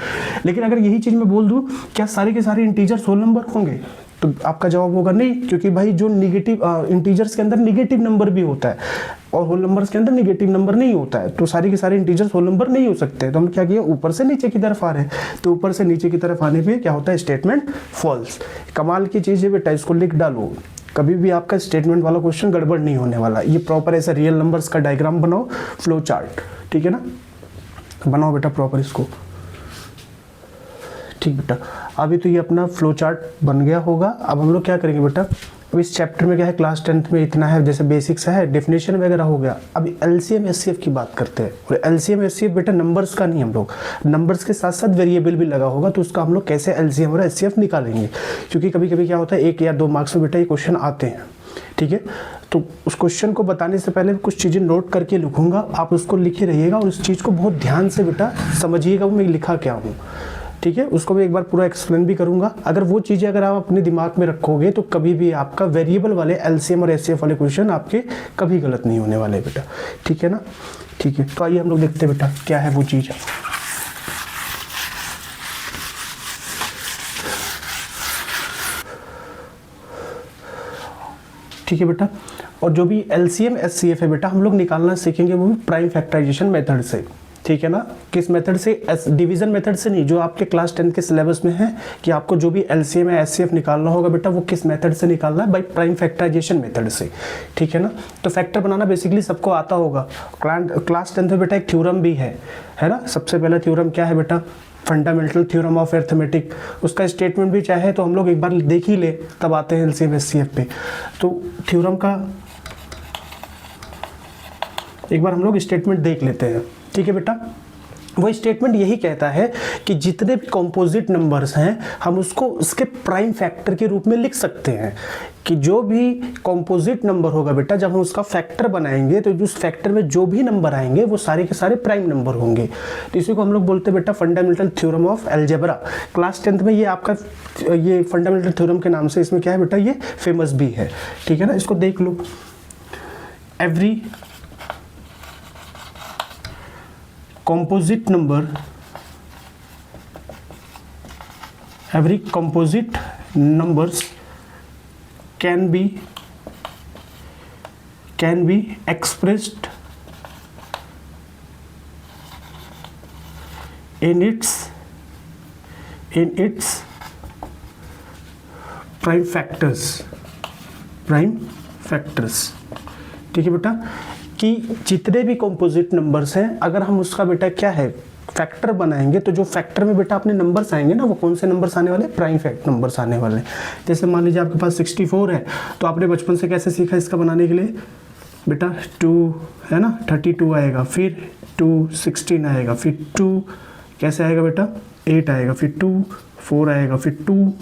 लेकिन अगर यही चीज मैं बोल दूं, क्या सारे के सारे इंटीजर्स होल नंबर होंगे, तो आपका जवाब होगा नहीं, क्योंकि भाई जो निगेटिव इंटीजर्स के अंदर निगेटिव नंबर भी होता है और होल नंबर्स के अंदर निगेटिव नंबर नहीं होता है, तो सारे के सारे इंटीजर्स होल नंबर नहीं हो सकते। तो हम क्या किए, ऊपर से नीचे की तरफ आ रहे हैं, तो ऊपर से नीचे की तरफ आने पे क्या होता है, स्टेटमेंट फॉल्स। कमाल की चीज़ है बेटा, इसको लिख डालो, कभी भी आपका स्टेटमेंट वाला क्वेश्चन गड़बड़ नहीं होने वाला। ये प्रॉपर ऐसा रियल नंबर्स का डायग्राम बनाओ, फ्लो चार्ट, ठीक है ना, बनाओ बेटा प्रॉपर इसको, ठीक बेटा। अभी तो ये अपना फ्लो चार्ट बन गया होगा। अब हम लोग क्या करेंगे बेटा, अब इस चैप्टर में क्या है, क्लास 10th में इतना है, जैसे बेसिक्स है, डेफिनेशन वगैरह हो गया। अभी एलसीएम एचसीएफ की बात करते हैं। और एलसीएम एचसीएफ बेटा नंबर्स का नहीं, हम लोग नंबर्स के साथ साथ वेरिएबल भी लगा होगा, तो उसका हम लोग कैसे एलसीएम और एचसीएफ निकालेंगे, क्योंकि कभी कभी क्या होता है 1 या 2 मार्क्स में बेटा ये क्वेश्चन आते हैं, ठीक है। तो उस क्वेश्चन को बताने से पहले कुछ चीज़ें नोट करके लिखूंगा, आप उसको लिखे रहिएगा और उस चीज़ को बहुत ध्यान से बेटा समझिएगा वो मैं लिखा क्या हूँ, ठीक है। उसको मैं एक बार पूरा एक्सप्लेन भी करूंगा। अगर वो चीज़ें अगर आप अपने दिमाग में रखोगे तो कभी भी आपका वेरिएबल वाले एलसीएम और एचसीएफ वाले क्वेश्चन आपके कभी गलत नहीं होने वाले बेटा, ठीक है ना। ठीक है, तो आइए हम लोग देखते हैं बेटा क्या है वो चीज़। ठीक है बेटा, और जो भी एलसीएम एचसीएफ है बेटा हम लोग निकालना सीखेंगे वो भी प्राइम फैक्टराइजेशन मेथड से, ठीक है ना। किस मेथड से, डिवीजन मेथड से नहीं, जो आपके क्लास 10 के सिलेबस में है कि आपको जो भी एलसीएम या एचसीएफ निकालना होगा बेटा वो किस मेथड से निकालना है, बाय प्राइम फैक्टराइजेशन मेथड से, ठीक है ना। तो फैक्टर बनाना बेसिकली सबको आता होगा। क्लास 10 में बेटा एक थ्योरम भी है ना। सबसे पहला थ्योरम क्या है बेटा, फंडामेंटल थ्योरम ऑफ अरिथमेटिक। उसका स्टेटमेंट भी चाहे तो हम लोग एक बार देख ही ले, तब आते हैं एलसीएम एचसीएफ पे। तो थ्योरम का एक बार हम लोग स्टेटमेंट देख लेते हैं, ठीक है बेटा। वो स्टेटमेंट यही कहता है कि जितने भी कंपोजिट नंबर्स हैं हम उसको उसके प्राइम फैक्टर के रूप में लिख सकते हैं, कि जो भी कंपोजिट नंबर होगा बेटा जब हम उसका फैक्टर बनाएंगे तो उस फैक्टर में जो भी नंबर आएंगे वो सारे के सारे प्राइम नंबर होंगे। तो इसी को हम लोग बोलते हैं बेटा fundamental theorem of algebra. Class 10th में ये आपका ये फंडामेंटल थ्योरम के नाम से इसमें क्या है बेटा, ये फेमस भी है, ठीक है ना। इसको देख लो, every composite number, every composite numbers can be expressed in its prime factors, ठीक है बेटा, कि जितने भी कंपोजिट नंबर्स हैं अगर हम उसका बेटा क्या है फैक्टर बनाएंगे तो जो फैक्टर में बेटा अपने नंबर्स आएंगे ना, वो कौन से नंबर्स आने वाले, प्राइम फैक्ट नंबर्स आने वाले। जैसे मान लीजिए आपके पास 64 है, तो आपने बचपन से कैसे सीखा इसका बनाने के लिए बेटा, 2 है ना, 32 आएगा, फिर 2 16 आएगा, फिर 2 कैसे आएगा बेटा 8 आएगा, फिर 2 4 आएगा, फिर 2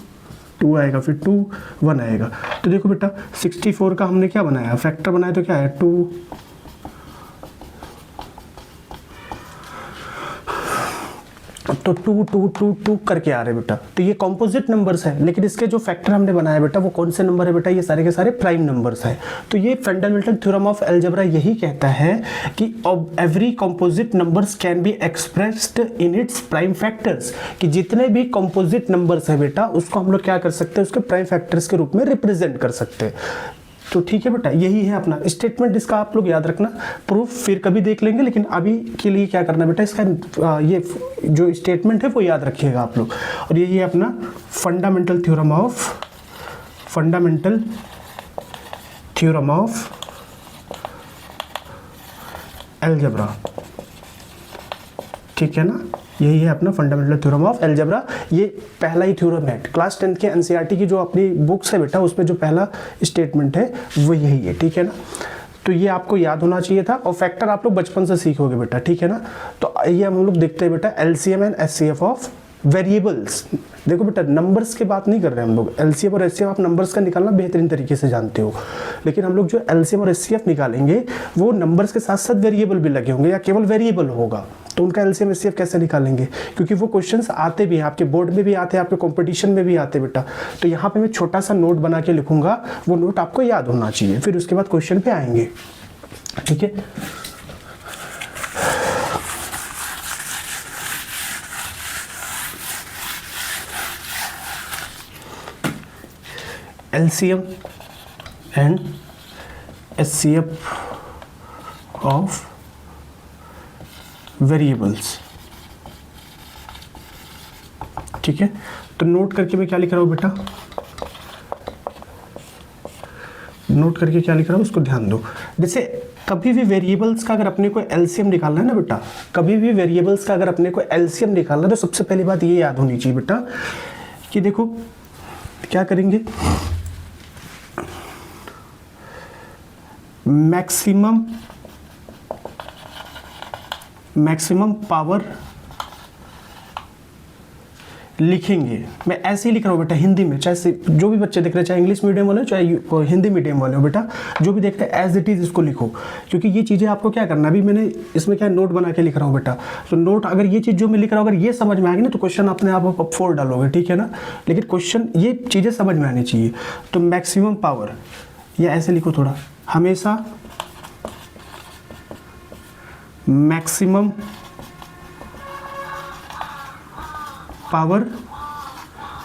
आएगा, फिर 2 1 आएगा। तो देखो बेटा 64 का हमने क्या बनाया, फैक्टर बनाया, तो क्या है 2, तो 2 2 2 2 करके आ रहे बेटा। तो ये कॉम्पोजिट नंबर्स है, लेकिन इसके जो फैक्टर हमने बनाया बेटा वो कौन से नंबर है बेटा, ये सारे के सारे प्राइम नंबर्स है। तो ये फंडामेंटल थ्योरम ऑफ अलजेब्रा यही कहता है कि every composite numbers can be expressed in its prime factors, कि जितने भी कॉम्पोजिट नंबर्स है बेटा उसको हम लोग क्या कर सकते हैं, उसके प्राइम फैक्टर्स के रूप में रिप्रेजेंट कर सकते हैं। तो ठीक है बेटा, यही है अपना स्टेटमेंट, इसका आप लोग याद रखना, प्रूफ फिर कभी देख लेंगे, लेकिन अभी के लिए क्या करना बेटा, इसका ये जो स्टेटमेंट है वो याद रखिएगा आप लोग। और यही है अपना फंडामेंटल थ्योरम ऑफ अलजेब्रा, ठीक है ना, यही है अपना फंडामेंटल थ्योरम ऑफ अलजेब्रा। ये पहला ही थ्योरम है, क्लास 10 के एनसीईआरटी की जो अपनी बुक्स है बेटा उसमें जो पहला स्टेटमेंट है वो यही है, ठीक है ना। तो ये आपको याद होना चाहिए था, और फैक्टर आप लोग बचपन से सीखोगे बेटा, ठीक है ना। तो ये हम लोग देखते हैं बेटा LCM and HCF of variables. देखो बेटा नंबर्स की बात नहीं कर रहे हैं हम लोग, एलसीएम और एचसीएफ आप नंबर्स का निकालना बेहतरीन तरीके से जानते हो, लेकिन हम लोग जो एलसीएम और एचसीएफ निकालेंगे वो नंबर्स के साथ साथ वेरिएबल भी लगे होंगे या केवल वेरिएबल होगा, तो उनका एलसीएम एचसीएफ कैसे निकालेंगे, क्योंकि वो क्वेश्चंस आते भी हैं, आपके बोर्ड में भी आते हैं, आपके कंपटीशन में भी आते हैं बेटा। तो यहाँ पे मैं छोटा सा नोट बना के लिखूंगा, वो नोट आपको याद होना चाहिए, फिर उसके बाद क्वेश्चन पे आएंगे, ठीक है। LCM and HCF of variables, ठीक है। तो नोट करके मैं क्या लिख रहा हूँ बेटा, नोट करके क्या लिख रहा हूँ उसको ध्यान दो। जैसे कभी भी वेरिएबल्स का अगर अपने को एलसीएम निकालना है ना बेटा, कभी भी वेरिएबल्स का अगर अपने को एलसीएम निकालना है तो सबसे पहली बात ये याद होनी चाहिए बेटा कि देखो क्या करेंगे, मैक्सिमम पावर लिखेंगे। मैं ऐसे ही लिख रहा हूँ बेटा हिंदी में, चाहे जो भी बच्चे देख रहे हैं, चाहे इंग्लिश मीडियम वाले हो चाहे हिंदी मीडियम वाले हो बेटा, जो भी देख रहे हैं एज इट इज़ इसको लिखो, क्योंकि ये चीज़ें आपको क्या करना है, अभी मैंने इसमें क्या नोट बना के लिख रहा हूँ बेटा। तो नोट अगर ये चीज़ जो मैं लिख रहा हूँ अगर ये समझ में आएगी ना तो क्वेश्चन अपने आप 4 डालोगे, ठीक है ना। लेकिन क्वेश्चन ये चीज़ें समझ में आनी चाहिए। तो मैक्सिमम पावर, या ऐसे लिखो थोड़ा, हमेशा मैक्सिमम पावर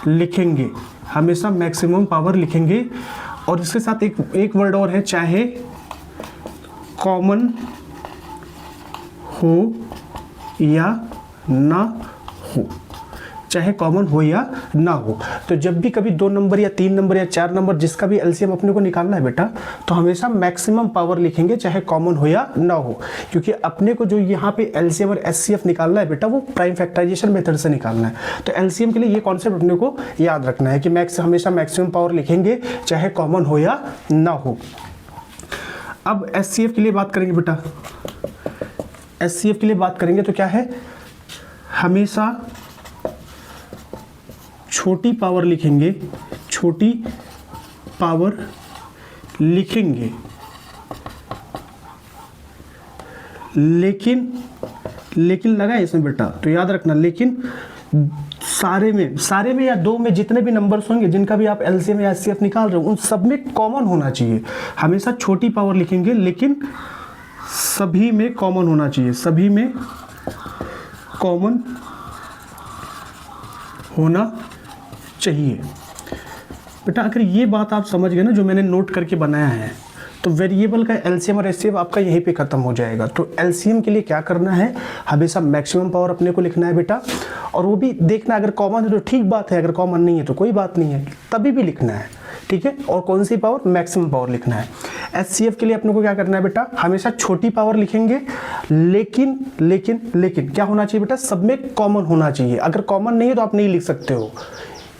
लिखेंगे, हमेशा मैक्सिमम पावर लिखेंगे। और इसके साथ एक वर्ड और है, चाहे कॉमन हो या ना हो, चाहे कॉमन हो या ना हो। तो जब भी कभी 2 नंबर या 3 नंबर या 4 नंबर जिसका भी एलसीएम अपने को निकालना है बेटा, तो हमेशा मैक्सिमम पावर लिखेंगे चाहे कॉमन हो या ना हो, क्योंकि अपने को जो यहाँ पे एलसीएम और एचसीएफ निकालना है बेटा वो प्राइम फैक्टराइजेशन मेथड से निकालना है। तो एलसीएम के लिए ये कॉन्सेप्ट अपने को याद रखना है कि हमेशा मैक्सिमम पावर लिखेंगे चाहे कॉमन हो या ना हो। अब एचसीएफ के लिए बात करेंगे बेटा, एचसीएफ के लिए बात करेंगे तो क्या है, हमेशा छोटी पावर लिखेंगे, छोटी पावर लिखेंगे, लेकिन लगा है इसमें बेटा, तो याद रखना, लेकिन सारे में या 2 में जितने भी नंबर्स होंगे जिनका भी आप एलसीएम या एचसीएफ निकाल रहे हो उन सब में कॉमन होना चाहिए। हमेशा छोटी पावर लिखेंगे लेकिन सभी में कॉमन होना चाहिए, सभी में कॉमन होना चाहिए। बेटा अगर ये बात आप समझ गए ना, जो मैंने नोट करके बनाया है, तो वेरिएबल का एलसीएम और एचसीएफ आपका यहीं पे खत्म हो जाएगा। तो एलसीएम के लिए क्या करना है, हमेशा मैक्सिमम पावर अपने को लिखना है बेटा, और वो भी देखना अगर कॉमन है तो ठीक बात है, अगर कॉमन नहीं है तो कोई बात नहीं है, तभी भी लिखना है, ठीक है। और कौन सी पावर, मैक्सिमम पावर लिखना है। एचसीएफ के लिए अपने को क्या करना है बेटा, हमेशा छोटी पावर लिखेंगे, लेकिन लेकिन लेकिन क्या होना चाहिए बेटा, सब में कॉमन होना चाहिए। अगर कॉमन नहीं है तो आप नहीं लिख सकते हो,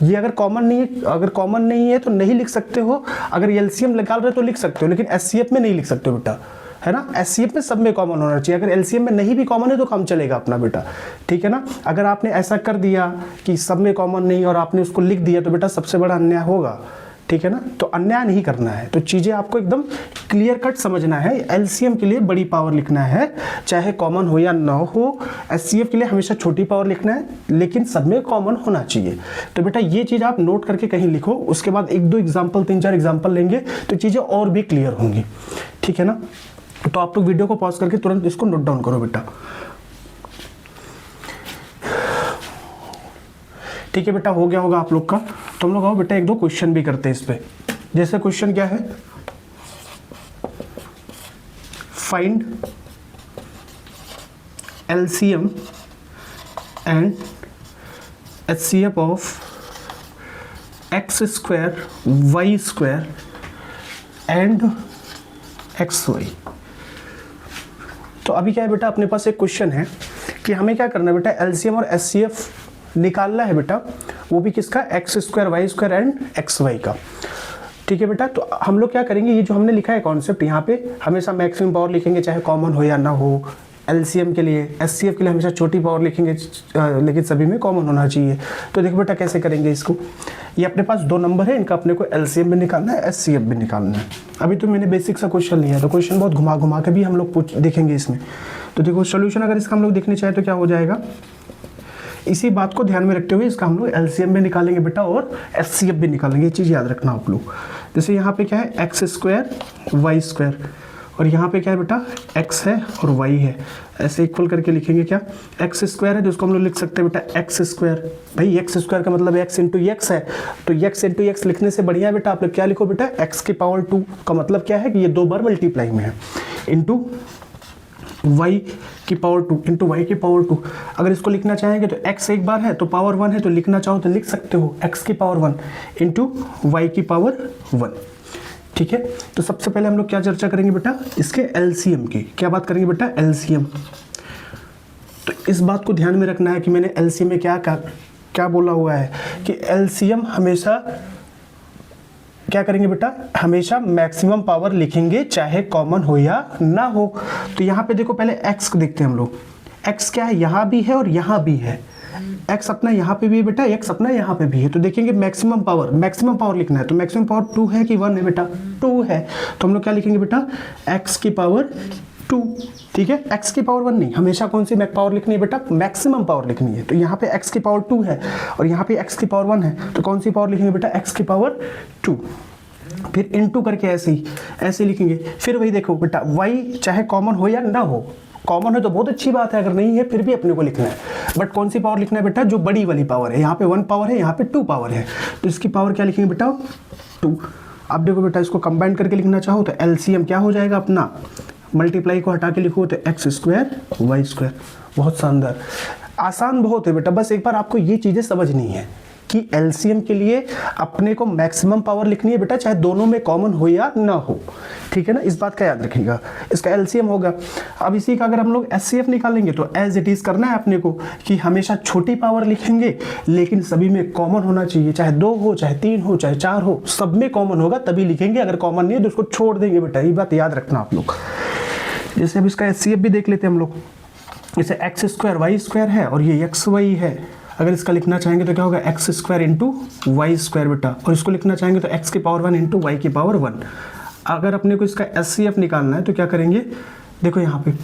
ये अगर कॉमन नहीं है तो नहीं लिख सकते हो। अगर एलसीएम निकाल रहे तो लिख सकते हो, लेकिन एचसीएफ में नहीं लिख सकते हो बेटा, है ना। एचसीएफ में सब में कॉमन होना चाहिए। अगर एलसीएम में नहीं भी कॉमन है तो काम चलेगा अपना बेटा, ठीक है ना। अगर आपने ऐसा कर दिया कि सब में कॉमन नहीं और आपने उसको लिख दिया तो बेटा सबसे बड़ा अन्याय होगा, ठीक है ना। तो अन्याय नहीं करना है, तो चीज़ें आपको एकदम क्लियर कट समझना है। एलसीएम के लिए बड़ी पावर लिखना है, चाहे कॉमन हो या ना हो। एचसीएफ के लिए हमेशा छोटी पावर लिखना है, लेकिन सब में कॉमन होना चाहिए। तो बेटा ये चीज़ आप नोट करके कहीं लिखो, उसके बाद 1-2 एग्जाम्पल, 3-4 एग्जाम्पल लेंगे तो चीज़ें और भी क्लियर होंगी, ठीक है ना। तो आप लोग वीडियो को पॉज करके तुरंत इसको नोट डाउन करो बेटा, ठीक है बेटा। हो गया होगा आप लोग का। तो हम लोग आओ बेटा 1-2 क्वेश्चन भी करते हैं इस पे। जैसे क्वेश्चन क्या है, find LCM and HCF of X square Y square and X Y. तो अभी क्या है बेटा, अपने पास एक क्वेश्चन है कि हमें क्या करना है बेटा, एलसीएम और एचसीएफ निकालना है बेटा, वो भी किसका, X square Y square and X Y का, ठीक है बेटा। तो हम लोग क्या करेंगे, ये जो हमने लिखा है कॉन्सेप्ट, यहाँ पे हमेशा मैक्सिमम पावर लिखेंगे चाहे कॉमन हो या ना हो। एलसीएम के लिए, एचसीएफ के लिए हमेशा छोटी पावर लिखेंगे, लेकिन सभी में कॉमन होना चाहिए। तो देखो बेटा कैसे करेंगे इसको। ये अपने पास 2 नंबर है, इनका अपने को एलसीएम भी निकालना है, एचसीएफ भी निकालना है। अभी तो मैंने बेसिक सा क्वेश्चन लिया है, तो क्वेश्चन बहुत घुमा घुमा के भी हम लोग देखेंगे इसमें। तो देखो सोल्यूशन अगर इसका हम लोग देखने चाहे तो क्या हो जाएगा, इसी बात को ध्यान में रखते हुए इसका हम लोग एलसीएम भी निकालेंगे बेटा और एचसीएफ भी निकालेंगे। ये चीज़ याद रखना आप लोग। जैसे यहाँ पे क्या है, एक्स स्क्वायर वाई स्क्वायर, और यहाँ पे क्या है बेटा, एक्स है और वाई है, ऐसे इक्वल करके लिखेंगे। क्या, एक्स स्क्वायर है तो उसको हम लोग लिख सकते हैं बेटा एक्स स्क्वायर। भाई एक्स स्क्वायर का मतलब एक्स इंटू एक्स है, तो एक्स इंटू एक्स लिखने से बढ़िया है बेटा आप लोग क्या लिखो बेटा, एक्स की पावर 2 का मतलब क्या है कि ये 2 बार मल्टीप्लाई में है, इंटू y की पावर 2 इंटू वाई की पावर 2। अगर इसको लिखना चाहेंगे तो x एक बार है तो पावर 1 है, तो लिखना चाहो तो लिख सकते हो x की पावर 1 इंटू वाई की पावर 1, ठीक है। तो सबसे पहले हम लोग क्या चर्चा करेंगे बेटा, इसके एलसीएम की। क्या बात करेंगे बेटा, एलसीएम। तो इस बात को ध्यान में रखना है कि मैंने एलसीएम में क्या बोला हुआ है कि एलसीएम हमेशा क्या करेंगे बेटा, हमेशा मैक्सिमम पावर लिखेंगे चाहे कॉमन हो या ना हो। तो यहाँ पे देखो पहले x को देखते हैं हम लोग। x क्या है, यहाँ भी है और यहाँ भी है। x अपना यहाँ पे भी है बेटा, x अपना यहाँ पे भी है। तो देखेंगे मैक्सिमम पावर लिखना है, तो मैक्सिमम पावर 2 है कि 1 है बेटा, 2 है। तो हम लोग क्या लिखेंगे बेटा, x की पावर 2, ठीक है। x की पावर 1 नहीं, हमेशा कौन सी पावर लिखनी है बेटा, मैक्सिमम पावर लिखनी है। तो यहाँ पे x की पावर 2 है और यहाँ पे x की पावर 1 है, तो कौन सी पावर लिखेंगे बेटा, x की पावर 2। फिर इनटू करके ऐसे लिखेंगे। फिर वही देखो बेटा, y चाहे कॉमन हो या ना हो, कॉमन है तो बहुत अच्छी बात है, अगर नहीं है फिर भी अपने को लिखना है, बट कौन सी पावर लिखना है बेटा, जो बड़ी वाली पावर है। यहाँ पे 1 पावर है, यहाँ पे 2 पावर है, तो इसकी पावर क्या लिखेंगे बेटा, 2। अब देखो बेटा इसको कंबाइन करके लिखना चाहो तो एलसीएम क्या हो जाएगा अपना, मल्टीप्लाई को हटा के लिखो तो एक्स स्क्वायर वाई स्क्वायर। बहुत शानदार, आसान बहुत है बेटा, बस एक बार आपको ये चीज़ें समझनी है कि एलसीएम के लिए अपने को मैक्सिमम पावर लिखनी है बेटा, चाहे दोनों में कॉमन हो या ना हो, ठीक है ना। इस बात का याद रखिएगा, इसका एलसीएम होगा। अब इसी का अगर हम लोग एचसीएफ निकालेंगे तो एज इट इज़ करना है अपने को कि हमेशा छोटी पावर लिखेंगे, लेकिन सभी में कॉमन होना चाहिए, चाहे 2 हो, चाहे 3 हो, चाहे 4 हो, सब में कॉमन होगा तभी लिखेंगे। अगर कॉमन नहीं है तो उसको छोड़ देंगे बेटा, ये बात याद रखना आप लोग। जैसे अब इसका एचसीएफ भी देख लेते हैं हम लोग। जैसे एक्स स्क्वायर वाई स्क्वायर है और ये एक्स वाई है, अगर इसका लिखना चाहेंगे तो क्या होगा, X square into Y square बेटा, और इसको लिखना चाहेंगे तो एक्स की पावर 1 इंटू वाई की पावर 1। अगर अपने को इसका एचसीएफ निकालना है तो क्या करेंगे, देखो यहाँ पे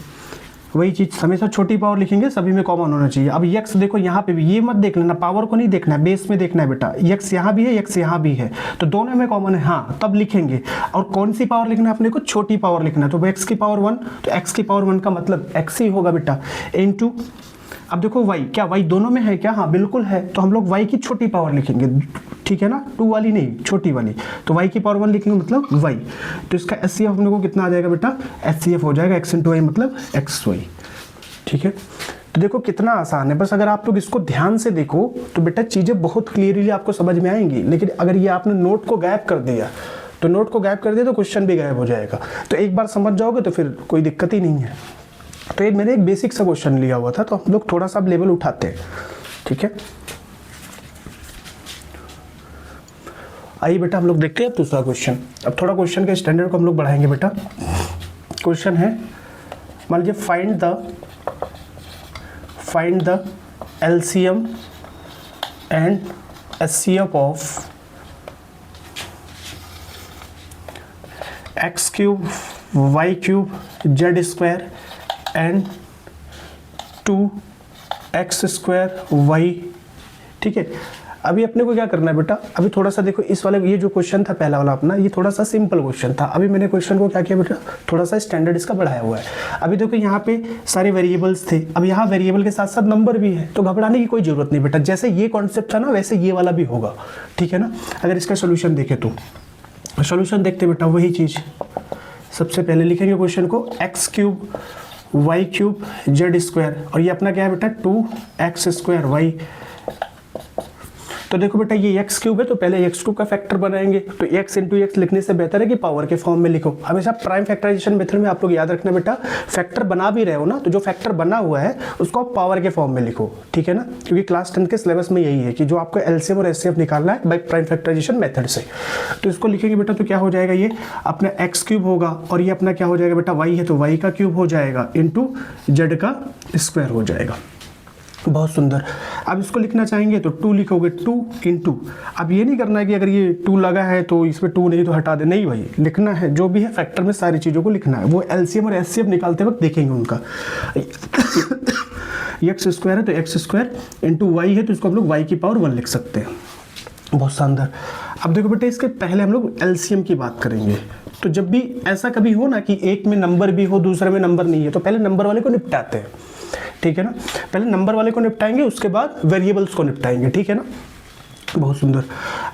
वही चीज़, हमेशा छोटी पावर लिखेंगे, सभी में कॉमन होना चाहिए। अब यक्स देखो यहाँ पे भी, ये मत देख लेना, पावर को नहीं देखना है, बेस में देखना है बेटा। यक्स यहाँ भी है, यक्स यहाँ भी है, तो दोनों में कॉमन है, हाँ तब लिखेंगे। और कौन सी पावर लिखना है अपने को, छोटी पावर लिखना है। तो एक्स की पावर 1, तो एक्स की पावर 1 का मतलब एक्स ही होगा बेटा, इंटू अब देखो y, क्या y दोनों में है क्या? हाँ बिल्कुल है, तो हम लोग y की छोटी पावर लिखेंगे, ठीक है ना, 2 वाली नहीं, छोटी वाली, तो y की पावर 1 लिखेंगे मतलब y। तो इसका HCF हम लोग को कितना आ जाएगा बेटा? HCF हो जाएगा x इंटू वाई मतलब xy, ठीक है। तो देखो कितना आसान है, बस अगर आप लोग इसको ध्यान से देखो तो बेटा चीज़ें बहुत क्लियरली आपको समझ में आएंगी। लेकिन अगर ये आपने नोट को गायब कर दिया तो क्वेश्चन भी गायब हो जाएगा। तो एक बार समझ जाओगे तो फिर कोई दिक्कत ही नहीं है। तो ये मैंने एक बेसिक सा क्वेश्चन लिया हुआ था, तो हम लोग थोड़ा सा लेवल उठाते हैं, ठीक है। आइए बेटा हम लोग देखते हैं दूसरा क्वेश्चन। अब थोड़ा क्वेश्चन के स्टैंडर्ड को हम लोग बढ़ाएंगे बेटा। क्वेश्चन है, मान लीजिए find the LCM and HCF of x cube y cube z square and 2x square y, ठीक है। अभी अपने को क्या करना है बेटा? अभी थोड़ा सा देखो इस वाले, ये जो क्वेश्चन था पहला वाला अपना, ये थोड़ा सा सिंपल क्वेश्चन था। अभी मैंने क्वेश्चन को क्या किया बेटा? थोड़ा सा स्टैंडर्ड इसका बढ़ाया हुआ है। अभी देखो यहाँ पे सारे वेरिएबल्स थे, अब यहाँ वेरिएबल के साथ साथ नंबर भी है, तो घबराने की कोई जरूरत नहीं बेटा। जैसे ये कॉन्सेप्ट था ना वैसे ये वाला भी होगा, ठीक है ना। अगर इसका सोल्यूशन देखे तो सोल्यूशन देखते बेटा, वही चीज़ सबसे पहले लिखेंगे क्वेश्चन को, x cube y cube z square, और ये अपना क्या है बेटा? 2x square y। तो देखो बेटा ये x क्यूब है, तो पहले x2 का फैक्टर बनाएंगे, तो x इंटू एक्स लिखने से बेहतर है कि पावर के फॉर्म में लिखो। हमेशा प्राइम फैक्टराइजेशन मेथड में आप लोग याद रखना बेटा, फैक्टर बना भी रहे हो ना, तो जो फैक्टर बना हुआ है उसको आप पावर के फॉर्म में लिखो, ठीक है ना। क्योंकि क्लास 10 के सिलेबस में यही है कि जो आपको LCM और HCF निकालना है बाई प्राइम फैक्टराइजेशन मेथड से। तो इसको लिखेंगे बेटा, तो क्या हो जाएगा? ये अपना x क्यूब होगा, और ये अपना क्या हो जाएगा बेटा? y है, तो y का क्यूब हो जाएगा इंटू z का स्क्वायर हो जाएगा। बहुत सुंदर। अब इसको लिखना चाहेंगे तो 2 लिखोगे, 2 इंटू, अब ये नहीं करना है कि अगर ये 2 लगा है तो इसमें 2 नहीं तो हटा दे, नहीं भाई, लिखना है जो भी है फैक्टर में सारी चीज़ों को लिखना है। वो LCM और HCF निकालते वक्त देखेंगे उनका। x स्क्वायर है तो x स्क्वायर इंटू y है, तो इसको हम लोग y की पावर 1 लिख सकते हैं। बहुत शानदार। अब देखो बेटा इसके पहले हम लोग LCM की बात करेंगे। तो जब भी ऐसा कभी हो ना कि एक में नंबर भी हो दूसरे में नंबर नहीं है, तो पहले नंबर वाले को निपटाते हैं, ठीक है ना। पहले नंबर वाले को निपटाएंगे, उसके बाद वेरिएबल्स को निपटाएंगे, ठीक है ना। बहुत सुंदर।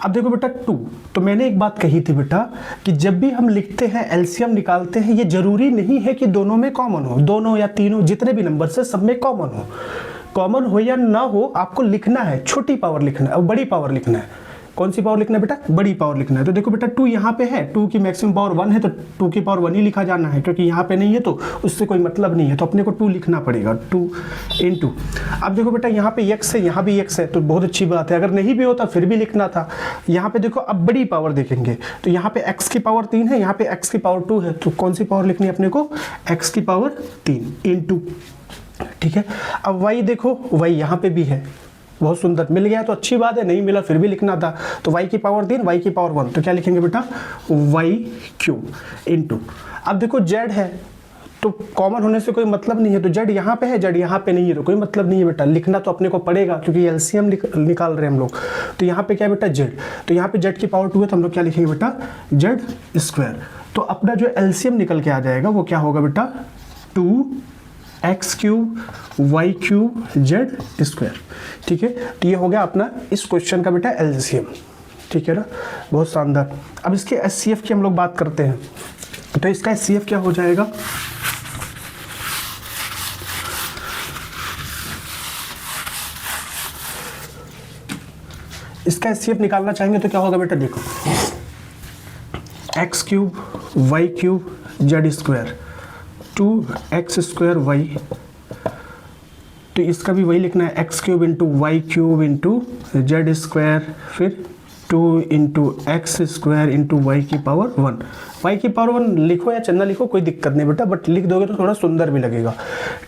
अब देखो बेटा 2, तो मैंने एक बात कही थी बेटा कि जब भी हम लिखते हैं LCM निकालते हैं, ये जरूरी नहीं है कि दोनों में कॉमन हो, दोनों या तीनों जितने भी नंबर से सब में कॉमन हो या ना हो, आपको लिखना है छोटी पावर लिखना है और बड़ी पावर लिखना है। कौन सी पावर लिखना है बेटा? बड़ी पावर लिखना है। तो देखो बेटा 2 यहाँ पे है, 2 की मैक्सिमम पावर 1 है, तो 2 की पावर 1 ही लिखा जाना है, क्योंकि यहाँ पे नहीं है तो उससे कोई मतलब नहीं है, तो अपने को 2 लिखना पड़ेगा, 2 इंटू। अब देखो बेटा यहाँ पे x है, यहाँ भी x है, तो बहुत अच्छी बात है। अगर नहीं भी होता फिर भी लिखना था। यहाँ पे देखो अब बड़ी पावर देखेंगे, तो यहाँ पे x की पावर 3 है, यहाँ पे x की पावर 2 है, तो कौन सी पावर लिखनी है अपने को? x की पावर 3 इंटू, ठीक है। अब y देखो, y यहाँ पे भी है, बहुत सुंदर। मिल गया तो अच्छी बात है, नहीं मिला फिर भी लिखना था, तो y की पावर 3 y की पावर 1, तो क्या लिखेंगे बेटा? y cube into. अब देखो z है, तो कॉमन होने से कोई मतलब नहीं है, तो z यहाँ पे है, z यहाँ पे नहीं है, तो कोई मतलब नहीं है बेटा, लिखना तो अपने को पड़ेगा क्योंकि LCM निकाल रहे हैं हम लोग। तो यहाँ पे क्या बेटा? z, तो यहाँ पे z की पावर 2 है, तो हम लोग क्या लिखेंगे बेटा? z square. तो अपना जो LCM निकल के आ जाएगा वो क्या होगा बेटा? 2x cube y cube z square, ठीक है। तो ये हो गया अपना इस क्वेश्चन का बेटा LCM, ठीक है ना। बहुत शानदार। अब इसके HCF की हम लोग बात करते हैं, तो इसका HCF क्या हो जाएगा? इसका HCF निकालना चाहेंगे तो क्या होगा बेटा? देखो x cube y cube z square 2x square y, तो इसका भी वही लिखना है, x cube into Y cube into Z square, फिर 2 into X square into Y की पावर 1। वाई की पावर 1 लिखो या चन्ना लिखो, कोई दिक्कत नहीं बेटा, बट लिख दोगे तो थोड़ा सुंदर भी लगेगा,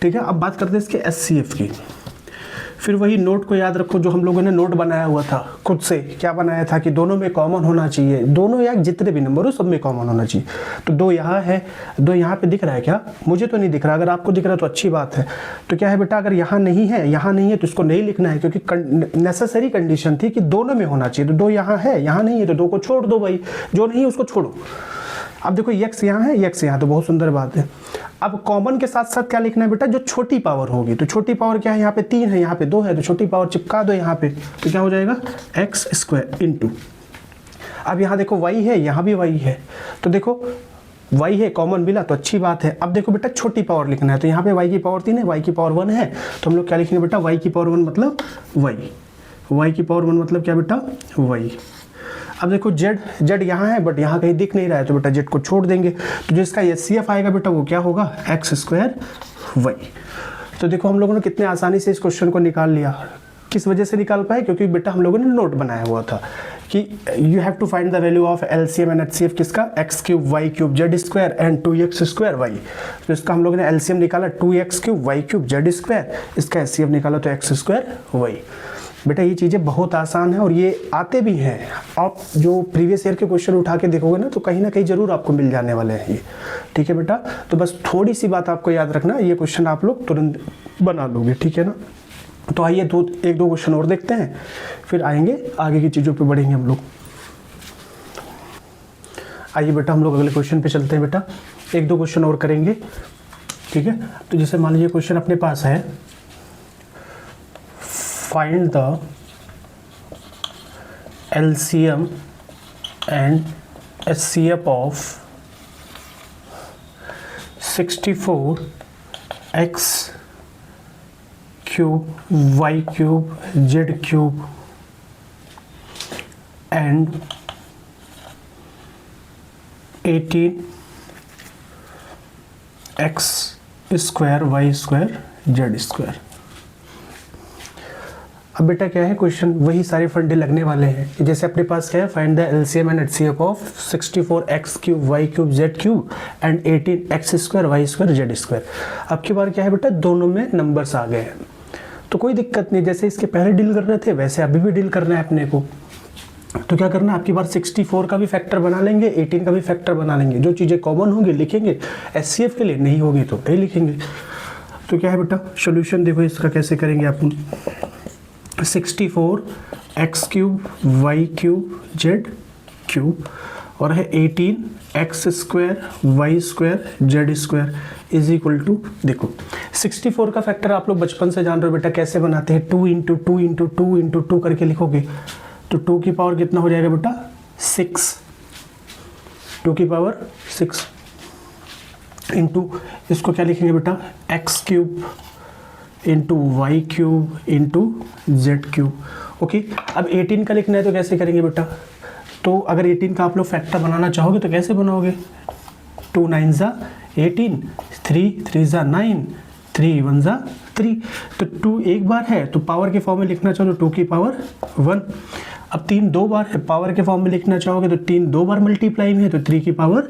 ठीक है। अब बात करते हैं इसके HCF की। फिर वही नोट को याद रखो जो हम लोगों ने नोट बनाया हुआ था खुद से। क्या बनाया था कि दोनों में कॉमन होना चाहिए, दोनों या जितने भी नंबर हो सब में कॉमन होना चाहिए। तो 2 यहाँ है, 2 यहाँ पे दिख रहा है क्या? मुझे तो नहीं दिख रहा, अगर आपको दिख रहा है तो अच्छी बात है। तो क्या है बेटा, अगर यहाँ नहीं है, यहाँ नहीं है तो इसको नहीं लिखना है, क्योंकि नेसेसरी कंडीशन थी कि दोनों में होना चाहिए। तो 2 यहाँ है, यहाँ नहीं है, तो 2 को छोड़ दो भाई, जो नहीं है उसको छोड़ो, अब देखो x यहाँ है, x यहाँ, तो बहुत सुंदर बात है। अब कॉमन के साथ साथ क्या लिखना है बेटा, जो छोटी पावर होगी, तो छोटी पावर क्या है, यहाँ पे 3 है, यहाँ पे 2 है, तो छोटी पावर चिपका दो यहाँ पे, तो क्या हो जाएगा एक्स स्क्वायर इंटू, अब यहाँ देखो y है, यहाँ भी y है, तो देखो y है, कॉमन मिला तो अच्छी बात है। अब देखो बेटा छोटी पावर लिखना है, तो यहाँ पे y की पावर 3 है, y की पावर 1 है, तो हम लोग क्या लिखेंगे बेटा, y की पावर 1 मतलब y की पावर 1 मतलब क्या बेटा y। अब देखो z यहाँ है बट यहाँ कहीं दिख नहीं रहा है, तो बेटा z को छोड़ देंगे, तो जिसका HCF आएगा बेटा वो क्या होगा, एक्स स्क्वायर y। तो देखो हम लोगों ने कितने आसानी से इस क्वेश्चन को निकाल लिया। किस वजह से निकाल पाए, क्योंकि बेटा हम लोगों ने नोट बनाया हुआ था कि you have to find the value of LCM and HCF किसका, x cube y cube z square and 2x square y। तो इसका हम लोगों ने LCM निकाला 2x cube y cube z square, इसका HCF निकाला तो x स्क्वायर y। बेटा ये चीज़ें बहुत आसान है और ये आते भी हैं, आप जो प्रीवियस ईयर के क्वेश्चन उठा के देखोगे ना तो कहीं ज़रूर आपको मिल जाने वाले हैं ये, ठीक है बेटा। तो बस थोड़ी सी बात आपको याद रखना, ये क्वेश्चन आप लोग तुरंत बना लोगे, ठीक है ना। तो आइए एक दो क्वेश्चन और देखते हैं, फिर आएंगे आगे की चीज़ों पे बढ़ेंगे हम लोग। आइए बेटा हम लोग अगले क्वेश्चन पे चलते हैं बेटा, एक दो क्वेश्चन और करेंगे, ठीक है। तो जैसे मान लीजिए क्वेश्चन अपने पास है, find the LCM and HCF of 64x cube y cube z cube and 18x square y square z square. अब बेटा क्या है क्वेश्चन, वही सारे फंडे लगने वाले हैं। जैसे अपने पास क्या है, find the LCM and HCF of 64x cube y cube z cube and 18x square y square z square. अब की बार क्या है बेटा, दोनों में नंबर्स आ गए हैं, तो कोई दिक्कत नहीं, जैसे इसके पहले डील कर रहे थे वैसे अभी भी डील करना है अपने को। तो क्या करना है, आपकी बार 64 का भी फैक्टर बना लेंगे, 18 का भी फैक्टर बना लेंगे, जो चीज़ें कॉमन होंगी लिखेंगे, HCF के लिए नहीं होगी तो नहीं लिखेंगे। तो क्या है बेटा सोल्यूशन, देखो इसका कैसे करेंगे अपन, 64x cube y cube z cube और है 18x square y square z square is equal to, देखो 64 का फैक्टर आप लोग बचपन से जान रहे हो बेटा, कैसे बनाते हैं, 2 इंटू 2 इंटू 2 इंटू 2 करके लिखोगे, तो 2 की पावर कितना हो जाएगा बेटा 6, 2 की पावर 6 इंटू इसको क्या लिखेंगे बेटा, x cube into Y cube into Z cube. Okay, अब 18 का लिखना है तो कैसे करेंगे बेटा, तो अगर 18 का आप लोग फैक्टर बनाना चाहोगे तो कैसे बनाओगे, 2 9 ज़ा 18, 3 3 ज़ा 9, 3 1 ज़ा 3, तो 2 एक बार है तो पावर के फॉर्म में लिखना चाहो तो 2 की पावर 1। अब 3 दो बार है, पावर के फॉर्म में लिखना चाहोगे तो 3 दो बार मल्टीप्लाई में है तो 3 की पावर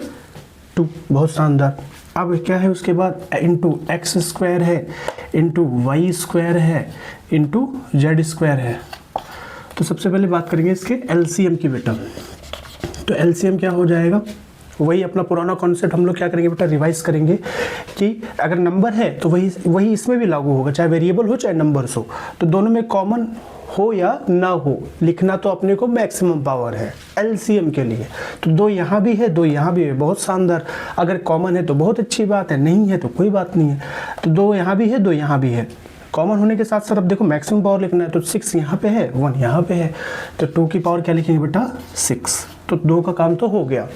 2। बहुत शानदार। अब क्या है उसके बाद इंटू एक्स स्क्वायर है, इंटू वाई स्क्वायर है, इंटू जेड स्क्वायर है। तो सबसे पहले बात करेंगे इसके एलसीएम की बेटा। तो एलसीएम क्या हो जाएगा, वही अपना पुराना कॉन्सेप्ट हम लोग क्या करेंगे बेटा, रिवाइज करेंगे कि अगर नंबर है तो वही इसमें भी लागू होगा, चाहे वेरिएबल हो चाहे नंबर्स हो, तो दोनों में कॉमन हो या ना हो, लिखना तो अपने को मैक्सिमम पावर है एलसीएम के लिए। तो 2 यहाँ भी है 2 यहाँ भी है, बहुत शानदार। अगर कॉमन है तो बहुत अच्छी बात है, नहीं है तो कोई बात नहीं है। तो 2 यहाँ भी है 2 यहाँ भी है, कॉमन होने के साथ साथ अब देखो मैक्सिमम पावर लिखना है, तो 6 यहाँ पे है 1 यहाँ पे है, तो 2 की पावर क्या लिखेंगे बेटा 6। तो 2 का काम तो हो गया।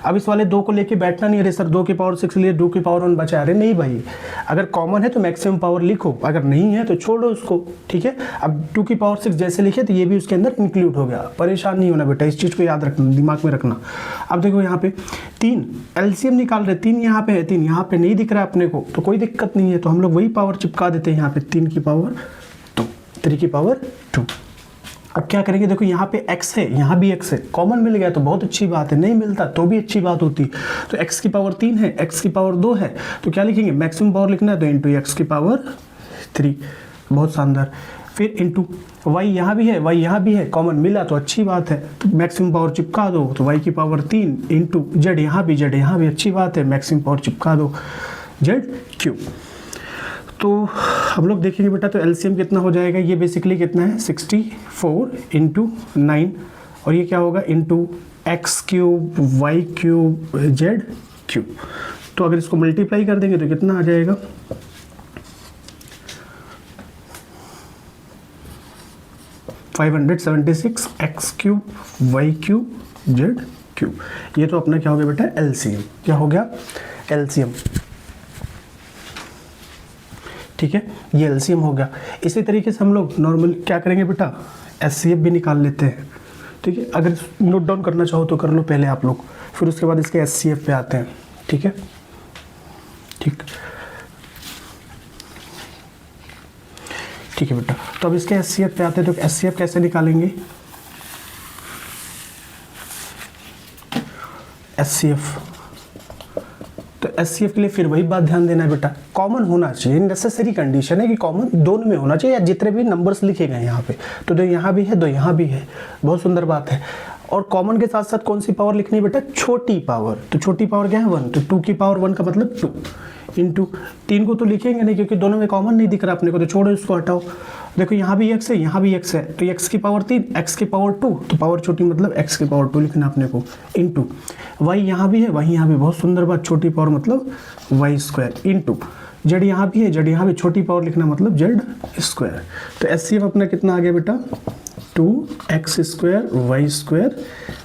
अब इस वाले 2 को लेके बैठना नहीं, अरे सर 2 की पावर 6 लिए 2 की पावर 1 बचा, अरे नहीं भाई, अगर कॉमन है तो मैक्सिमम पावर लिखो, अगर नहीं है तो छोड़ो उसको, ठीक है। अब 2 की पावर 6 जैसे लिखे तो ये भी उसके अंदर इंक्लूड हो गया, परेशान नहीं होना बेटा, इस चीज़ को याद रखना, दिमाग में रखना। अब देखो यहाँ पे 3 एलसीएम निकाल रहे, 3 यहाँ पे है 3 यहाँ पे नहीं दिख रहा है अपने को, तो कोई दिक्कत नहीं है, तो हम लोग वही पावर चिपका देते हैं यहाँ पे, 3 की पावर 2, 3 की पावर 2। अब क्या करेंगे, देखो यहाँ पे x है यहाँ भी x है, कॉमन मिल गया तो बहुत अच्छी बात है, नहीं मिलता तो भी अच्छी बात होती। तो x की पावर 3 है, x की पावर 2 है, तो क्या लिखेंगे, मैक्सिमम पावर लिखना है तो इंटू x की पावर 3, बहुत शानदार। फिर इंटू y यहाँ भी है y यहाँ भी है, कॉमन मिला तो अच्छी बात है, तो मैक्सिमम पावर चिपका दो, तो y की पावर 3 इंटू z यहाँ भी अच्छी बात है, मैक्सिमम पावर चिपका दो z क्यूब। तो हम लोग देखेंगे बेटा, तो एलसीएम कितना हो जाएगा, ये बेसिकली कितना है 64 इंटू 9 और ये क्या होगा into X cube Y cube Z cube. तो अगर इसको मल्टीप्लाई कर देंगे तो कितना आ जाएगा, 576 X cube Y cube Z cube. ये तो अपना क्या हो गया बेटा, एलसीएम। क्या हो गया, एलसीएम। ठीक है, ये एलसीएम हो गया। इसी तरीके से हम लोग नॉर्मल क्या करेंगे बेटा, एचसीएफ भी निकाल लेते हैं। ठीक है, अगर नोट डाउन करना चाहो तो कर लो पहले आप लोग, फिर उसके बाद इसके एचसीएफ पे आते हैं। ठीक है, ठीक ठीक है बेटा। तो अब इसके एचसीएफ पे आते हैं, तो एचसीएफ कैसे निकालेंगे, एचसीएफ। तो एचसीएफ के लिए फिर वही बात ध्यान देना है बेटा, कॉमन होना चाहिए, नेसेसरी कंडीशन है कि कॉमन दोनों में होना चाहिए, या जितने भी नंबर्स लिखे गए यहाँ पे, तो दो यहाँ भी है दो यहाँ भी है, बहुत सुंदर बात है। और कॉमन के साथ साथ कौन सी पावर लिखनी है बेटा, छोटी पावर। तो छोटी पावर क्या है, 1। तो 2 की पावर 1 का मतलब 2 इंटू 3 को तो लिखेंगे नहीं क्योंकि दोनों में कॉमन नहीं दिख रहा अपने को, तो छोड़ो इसको, हटाओ। देखो यहाँ भी x है यहाँ भी x है, तो x की पावर 3 x की पावर 2, तो पावर छोटी मतलब x की पावर 2 लिखना अपने को, इंटू y यहाँ भी है वही यहाँ भी, बहुत सुंदर बात, छोटी पावर मतलब y स्क्वायर, इंटू z यहाँ भी है z यहाँ भी, छोटी पावर लिखना मतलब z स्क्वायर। तो एचसीएफ अपना कितना आ गया बेटा, 2x square Y square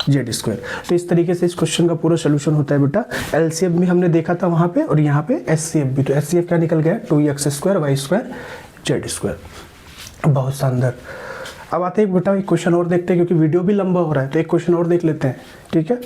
Z square. तो इस तरीके से इस क्वेश्चन का पूरा सोल्यूशन होता है बेटा। एलसीएफ भी हमने देखा था वहाँ पे, और यहाँ पे एचसीएफ भी। तो एचसीएफ क्या निकल गया, 2x square Y square Z square. बहुत शानदार। अब आते हैं बेटा एक क्वेश्चन और देखते हैं, क्योंकि वीडियो भी लंबा हो रहा है, तो एक क्वेश्चन और देख लेते हैं। ठीक है,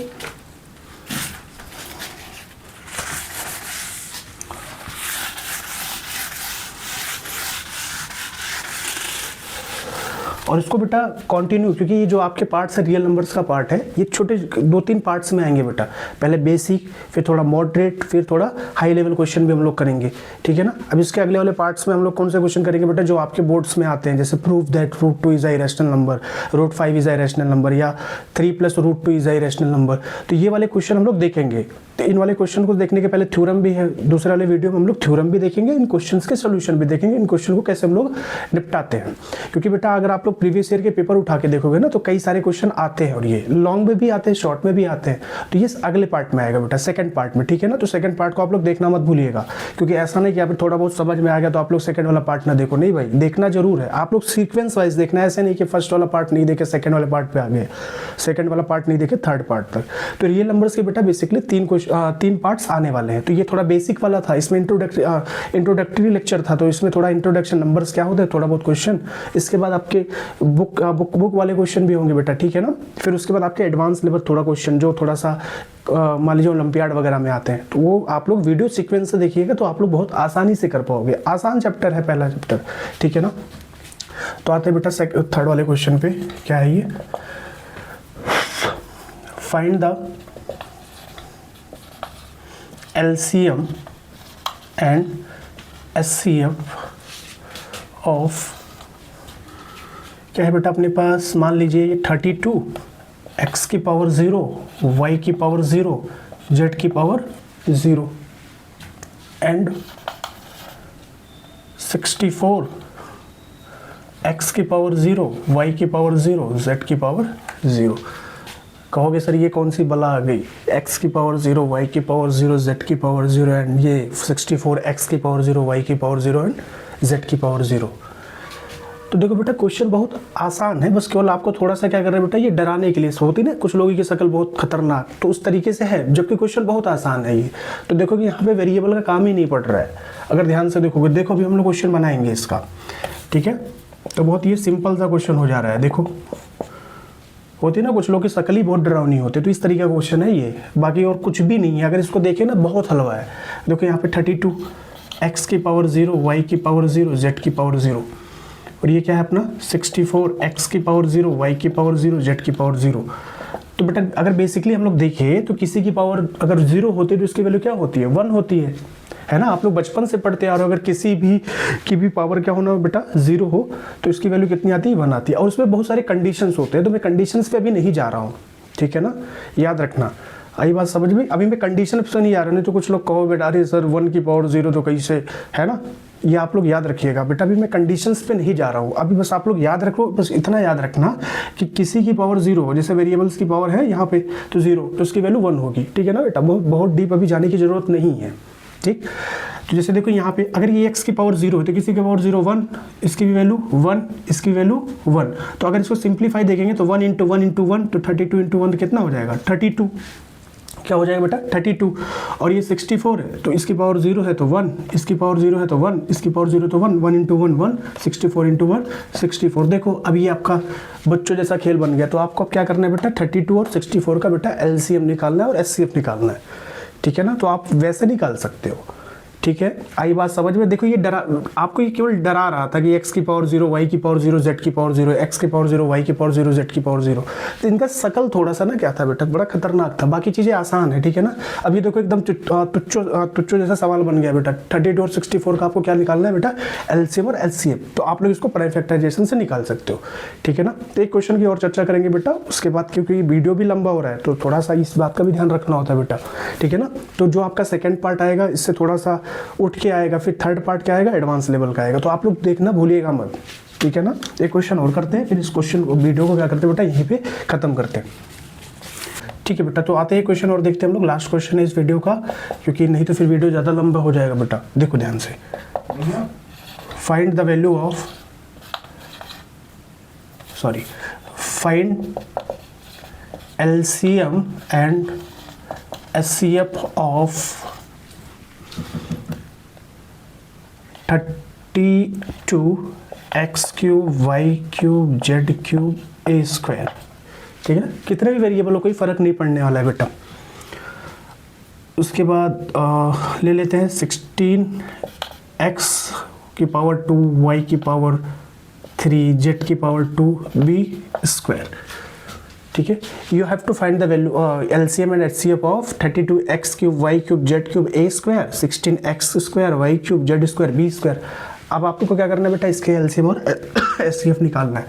और इसको बेटा कंटिन्यू, क्योंकि ये जो आपके पार्ट्स है रियल नंबर्स का पार्ट है, ये छोटे 2-3 पार्ट्स में आएंगे बेटा। पहले बेसिक, फिर थोड़ा मॉडरेट, फिर थोड़ा हाई लेवल क्वेश्चन भी हम लोग करेंगे। ठीक है ना। अब इसके अगले वाले पार्ट्स में हम लोग कौन से क्वेश्चन करेंगे बेटा, जो आपके बोर्ड्स में आते हैं, जैसे prove that √2 is a rational number, √5 is a rational number, या 3 + √2 इज अ रैशनल नंबर। तो ये वाले क्वेश्चन हम लोग देखेंगे। तो इन वाले क्वेश्चन को देखने के पहले थ्योरम भी है, दूसरे वाले वीडियो में हम लोग थ्योरम भी देखेंगे, इन क्वेश्चंस के सॉल्यूशन भी देखेंगे, इन क्वेश्चन को कैसे हम लोग निपटाते हैं। क्योंकि बेटा अगर आप लोग प्रीवियस ईयर के पेपर उठा के देखोगे ना, तो कई सारे क्वेश्चन आते हैं, और ये लॉन्ग में भी आते हैं, शॉर्ट में भी आते हैं। तो ये अगले पार्ट में आएगा बेटा, सेकंड पार्ट में। ठीक है ना। तो सेकंड पार्ट को आप लोग देखना मत भूलिएगा, क्योंकि ऐसा नहीं कि आप थोड़ा बहुत समझ में आ गया तो आप लोग सेकंड वाला पार्ट ना देखो, नहीं भाई, देखना जरूर है। आप लोग सीक्वेंस वाइज देखना है, ऐसे नहीं कि फर्स्ट वाला पार्ट नहीं देखे सेकंड वाले पार्ट पे आ गए, सेकंड वाला पार्ट नहीं देखे थर्ड पार्ट तक। तो रियल नंबर्स के बेटा बेसिकली 3 पार्ट्स आने वाले हैं। तो ये थोड़ा बेसिक वाला था, इसमें इंट्रोडक्टरी लेक्चर था, तो इसमें थोड़ा इंट्रोडक्शन, नंबर्स क्या होते हैं, थोड़ा बहुत क्वेश्चन। इसके बाद आपके बुक वाले क्वेश्चन भी होंगे बेटा। ठीक है ना। फिर उसके बाद आपके एडवांस लेवल थोड़ा क्वेश्चन, जो थोड़ा सा मान लीजिए ओलंपियाड वगैरह में आते हैं, तो वो आप लोग वीडियो सीक्वेंस से देखिएगा तो आप लोग बहुत आसानी से कर पाओगे। आसान चैप्टर है पहला चैप्टर। ठीक है ना। तो आते हैं बेटा थर्ड वाले क्वेश्चन पे। क्या है ये, find the LCM and SCF of, क्या है बेटा अपने पास, मान लीजिए 32 x की पावर 0 y की पावर 0 z की पावर 0 एंड 64 x की पावर 0 y की पावर 0 z की पावर 0। कहोगे सर ये कौन सी बला आ गई, x की पावर 0 y की पावर 0 z की पावर 0 एंड ये 64 x की पावर 0 y की पावर 0 एंड z की पावर 0। तो देखो बेटा क्वेश्चन बहुत आसान है, बस केवल आपको थोड़ा सा क्या कर रहे हैं बेटा, ये डराने के लिए होती ना कुछ लोगों की शक्ल बहुत खतरनाक, तो उस तरीके से है, जबकि क्वेश्चन बहुत आसान है ये। तो देखो कि यहाँ पे वेरिएबल का काम ही नहीं पड़ रहा है, अगर ध्यान से देखोगे। देखो अभी हम लोग क्वेश्चन बनाएंगे इसका। ठीक है। तो बहुत ये सिंपल सा क्वेश्चन हो जा रहा है। देखो होती है ना कुछ लोग की शक्ल ही बहुत डरावनी होती है, तो इस तरीके का क्वेश्चन है ये, बाकी और कुछ भी नहीं है। अगर इसको देखें ना बहुत हलवा है। देखो यहाँ पे 32 x की पावर 0 y की पावर 0 z की पावर 0, और ये क्या है अपना 64 x की पावर 0 y की पावर 0 z की पावर 0। तो बेटा अगर बेसिकली हम लोग देखें तो किसी की पावर अगर 0 होती है तो इसकी वैल्यू क्या होती है, 1 होती है ना। आप लोग बचपन से पढ़ते आ रहे हो, अगर किसी भी की भी पावर क्या होना बेटा 0 हो तो इसकी वैल्यू कितनी आती है, 1 आती है। और उसमें बहुत सारे कंडीशंस होते हैं, तो मैं कंडीशंस पे अभी नहीं जा रहा हूँ। ठीक है ना, याद रखना। आई बात समझ में? अभी मैं कंडीशन पे नहीं आ रहा, नहीं तो कुछ लोग कहो बेटा अरे सर 1 की पावर 0 तो कैसे, है ना। ये आप लोग याद रखिएगा बेटा, अभी मैं कंडीशंस पे नहीं जा रहा हूँ, अभी बस आप लोग याद रखो, बस इतना याद रखना कि किसी की पावर 0 हो, जैसे वेरिएबल्स की पावर है यहाँ पे तो 0, तो उसकी वैल्यू 1 होगी, ठीक है ना बेटा। बहुत डीप अभी जाने की जरूरत नहीं है, ठीक। तो जैसे देखो यहाँ पे अगर ये x की पावर 0 है तो किसी की पावर 0 1, इसकी भी वैल्यू 1, इसकी वैल्यू 1। तो अगर इसको सिंप्लीफाई देखेंगे तो 1 × 1 × 1 तो 32 × 1 कितना हो जाएगा 32, क्या हो जाएगा बेटा 32। और ये 64 है तो इसकी पावर 0 है तो 1, इसकी पावर 0 है तो 1, इसकी पावर 0 तो 1, 1 × 1 1, 64 × 1 64। देखो अब ये आपका बच्चों जैसा खेल बन गया। तो आपको अब क्या करना है बेटा 32 और 64 का बेटा LCM निकालना है और SCF निकालना है, ठीक है ना। तो आप वैसे निकाल सकते हो, ठीक है। आई बात समझ में? देखो ये डरा, आपको ये केवल डरा रहा था कि x की पावर 0, y की पावर 0, z की पावर 0, x की पावर 0, y की पावर 0, z की पावर 0। तो इनका शकल थोड़ा सा ना क्या था बेटा, बड़ा खतरनाक था। बाकी चीज़ें आसान है, ठीक है ना। अभी देखो एकदम तुच्छो जैसा सवाल बन गया बेटा। 32 और 64 का आपको क्या निकालना है बेटा LCM और LCM। तो आप लोग इसको प्राइम फैक्टराइजेशन से निकाल सकते हो, ठीक है ना। तो एक क्वेश्चन की और चर्चा करेंगे बेटा उसके बाद, क्योंकि वीडियो भी लंबा हो रहा है तो थोड़ा सा इस बात का भी ध्यान रखना होता है बेटा, ठीक है ना। तो जो आपका सेकेंड पार्ट आएगा इससे थोड़ा सा उठ के आएगा, फिर थर्ड पार्ट क्या आएगा एडवांस लेवल का आएगा। तो आप लोग देखना भूलिएगा मत, ठीक है ना। एक क्वेश्चन और करते हैं, फिर इस क्वेश्चन वीडियो को क्या करते हैं बेटा यहीं पे खत्म करते हैं, ठीक है बेटा। तो आते हैं क्वेश्चन और देखते हैं हम लोग। लास्ट क्वेश्चन है इस वीडियो का, क्योंकि नहीं तो फिर वीडियो ज़्यादा लंबा हो जाएगा बेटा। देखो ध्यान से, find the value of find LCM and SCF of 32x³ y³ z³ a², ठीक है ना। कितने भी वेरिएबल हो कोई फ़र्क नहीं पड़ने वाला है बेटा। उसके बाद ले लेते हैं 16x की पावर 2, y की पावर 3, z की पावर 2b², ठीक है। You have to find the value LCM and HCF of 32x³ y³ z³ a², 16x² y³ z² b²। अब आपको क्या करना है बेटा इसके LCM और SCF निकालना है।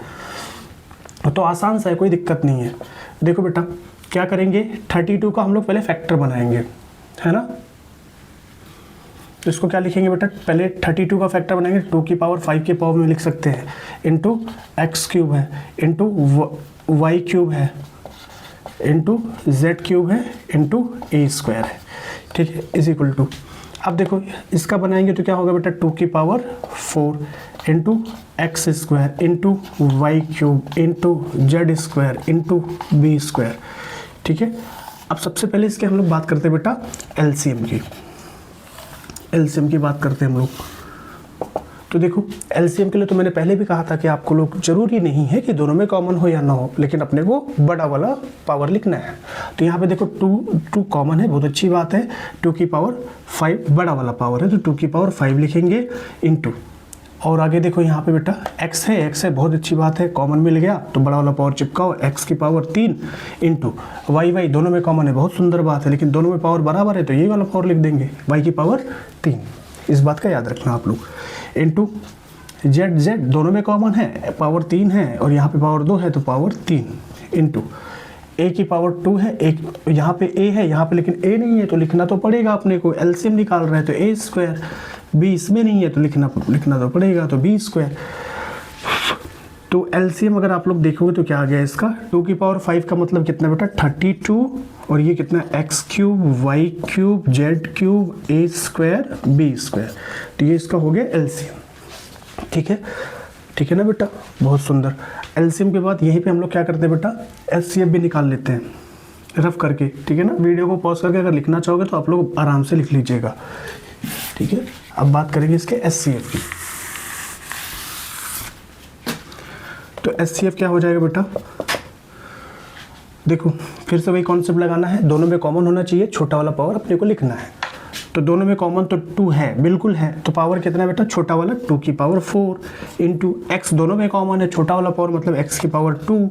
तो आसान सा है, कोई दिक्कत नहीं है। देखो बेटा क्या करेंगे, 32 का हम लोग पहले फैक्टर बनाएंगे, है ना। तो इसको क्या लिखेंगे बेटा, पहले 32 का फैक्टर बनाएंगे, 2 की पावर 5 के पावर में लिख सकते हैं, इंटू x³ है, इंटू y³ है, इंटू z³ है, इंटू a² है, ठीक है, इज इक्वल टू। अब देखो इसका बनाएंगे तो क्या होगा बेटा 2 की power 4 into x² into y³ into z² into b², ठीक है। अब सबसे पहले इसके हम लोग बात करते हैं बेटा LCM की बात करते हैं हम लोग। तो देखो LCM के लिए तो मैंने पहले भी कहा था कि आपको लोग जरूरी नहीं है कि दोनों में कॉमन हो या ना हो, लेकिन अपने को बड़ा वाला पावर लिखना है। तो यहाँ पे देखो 2 कॉमन है, बहुत अच्छी बात है। 2 की पावर 5 बड़ा वाला पावर है, तो 2 की पावर 5 लिखेंगे इंटू, और आगे देखो यहाँ पे बेटा x है, बहुत अच्छी बात है, कॉमन मिल गया तो बड़ा वाला पावर चिपकाओ, x की पावर 3 इंटू y दोनों में कॉमन है, बहुत सुंदर बात है, लेकिन दोनों में पावर बराबर है तो यही वाला पावर लिख देंगे, y की पावर 3। इस बात का याद रखना आप लोग। इंटू z दोनों में कॉमन है, पावर 3 है, और यहाँ पे पावर 2 है तो पावर 3 इंटू a की पावर 2 है, एक यहाँ पे a है, यहाँ पे लेकिन a नहीं है तो लिखना तो पड़ेगा अपने को, LCM निकाल रहे हैं तो a², b इसमें नहीं है तो लिखना तो पड़ेगा, तो b²। तो LCM अगर आप लोग देखोगे तो क्या आ गया इसका, 2 की पावर 5 का मतलब कितना बेटा 32, और ये कितना x³ y³ z³ a² b², तो ये इसका हो गया LCM, ठीक है ना बेटा, बहुत सुंदर। LCM के बाद यहीं पे हम लोग क्या करते हैं बेटा SCF भी निकाल लेते हैं रफ करके, ठीक है ना। वीडियो को पॉज करके अगर लिखना चाहोगे तो आप लोग आराम से लिख लीजिएगा, ठीक है। अब बात करेंगे इसके SCF की। तो SCF क्या हो जाएगा बेटा, देखो फिर से वही कॉन्सेप्ट लगाना है, दोनों में कॉमन होना चाहिए, छोटा वाला पावर अपने को लिखना है। तो दोनों में कॉमन तो 2 है, बिल्कुल है, तो पावर कितना है बेटा छोटा वाला 2 की पावर 4 इंटू x दोनों में कॉमन है, छोटा वाला पावर मतलब x की पावर 2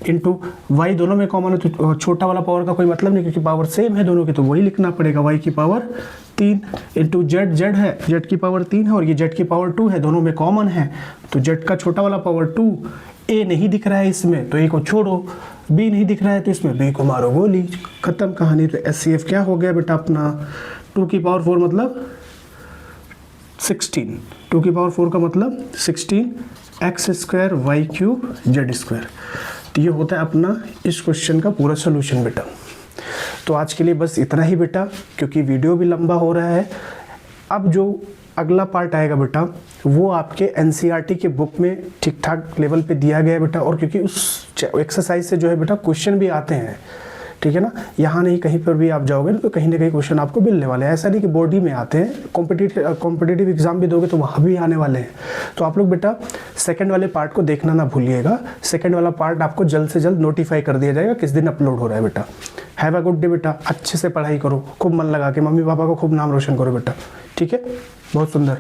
इंटू y दोनों में कॉमन है, तो छोटा वाला पावर का कोई मतलब नहीं क्योंकि पावर सेम है दोनों की, तो वही लिखना पड़ेगा, y की पावर 3 इंटू z है, z की पावर 3 है और ये z की पावर 2 है, दोनों में कॉमन है, तो z का छोटा वाला पावर 2 ए नहीं दिख रहा है इसमें तो ए को छोड़ो, बी नहीं दिख रहा है तो इसमें बी को मारो गोली, खत्म कहानी। तो HCF क्या हो गया बेटा अपना 2 की पावर 4 मतलब 16, 2 की पावर 4 का मतलब 16 x square y cube z square. तो ये होता है अपना इस क्वेश्चन का पूरा सोल्यूशन बेटा। तो आज के लिए बस इतना ही बेटा, क्योंकि वीडियो भी लंबा हो रहा है। अब जो अगला पार्ट आएगा बेटा वो आपके NCERT के बुक में ठीक ठाक लेवल पे दिया गया है बेटा, और क्योंकि उस एक्सरसाइज से जो है बेटा क्वेश्चन भी आते हैं, ठीक है ना। यहाँ नहीं कहीं पर भी आप जाओगे तो कहीं ना कहीं क्वेश्चन आपको मिलने वाले हैं। ऐसा नहीं कि बोर्ड ही में आते हैं, कॉम्पिटिटिव एग्जाम भी दोगे तो वहाँ भी आने वाले हैं। तो आप लोग बेटा सेकंड वाले पार्ट को देखना ना भूलिएगा। सेकंड वाला पार्ट आपको जल्द से जल्द नोटिफाई कर दिया जाएगा किस दिन अपलोड हो रहा है बेटा। हैव अ गुड डे बेटा, अच्छे से पढ़ाई करो, खूब मन लगा के, मम्मी पापा को खूब नाम रोशन करो बेटा, ठीक है। बहुत सुंदर।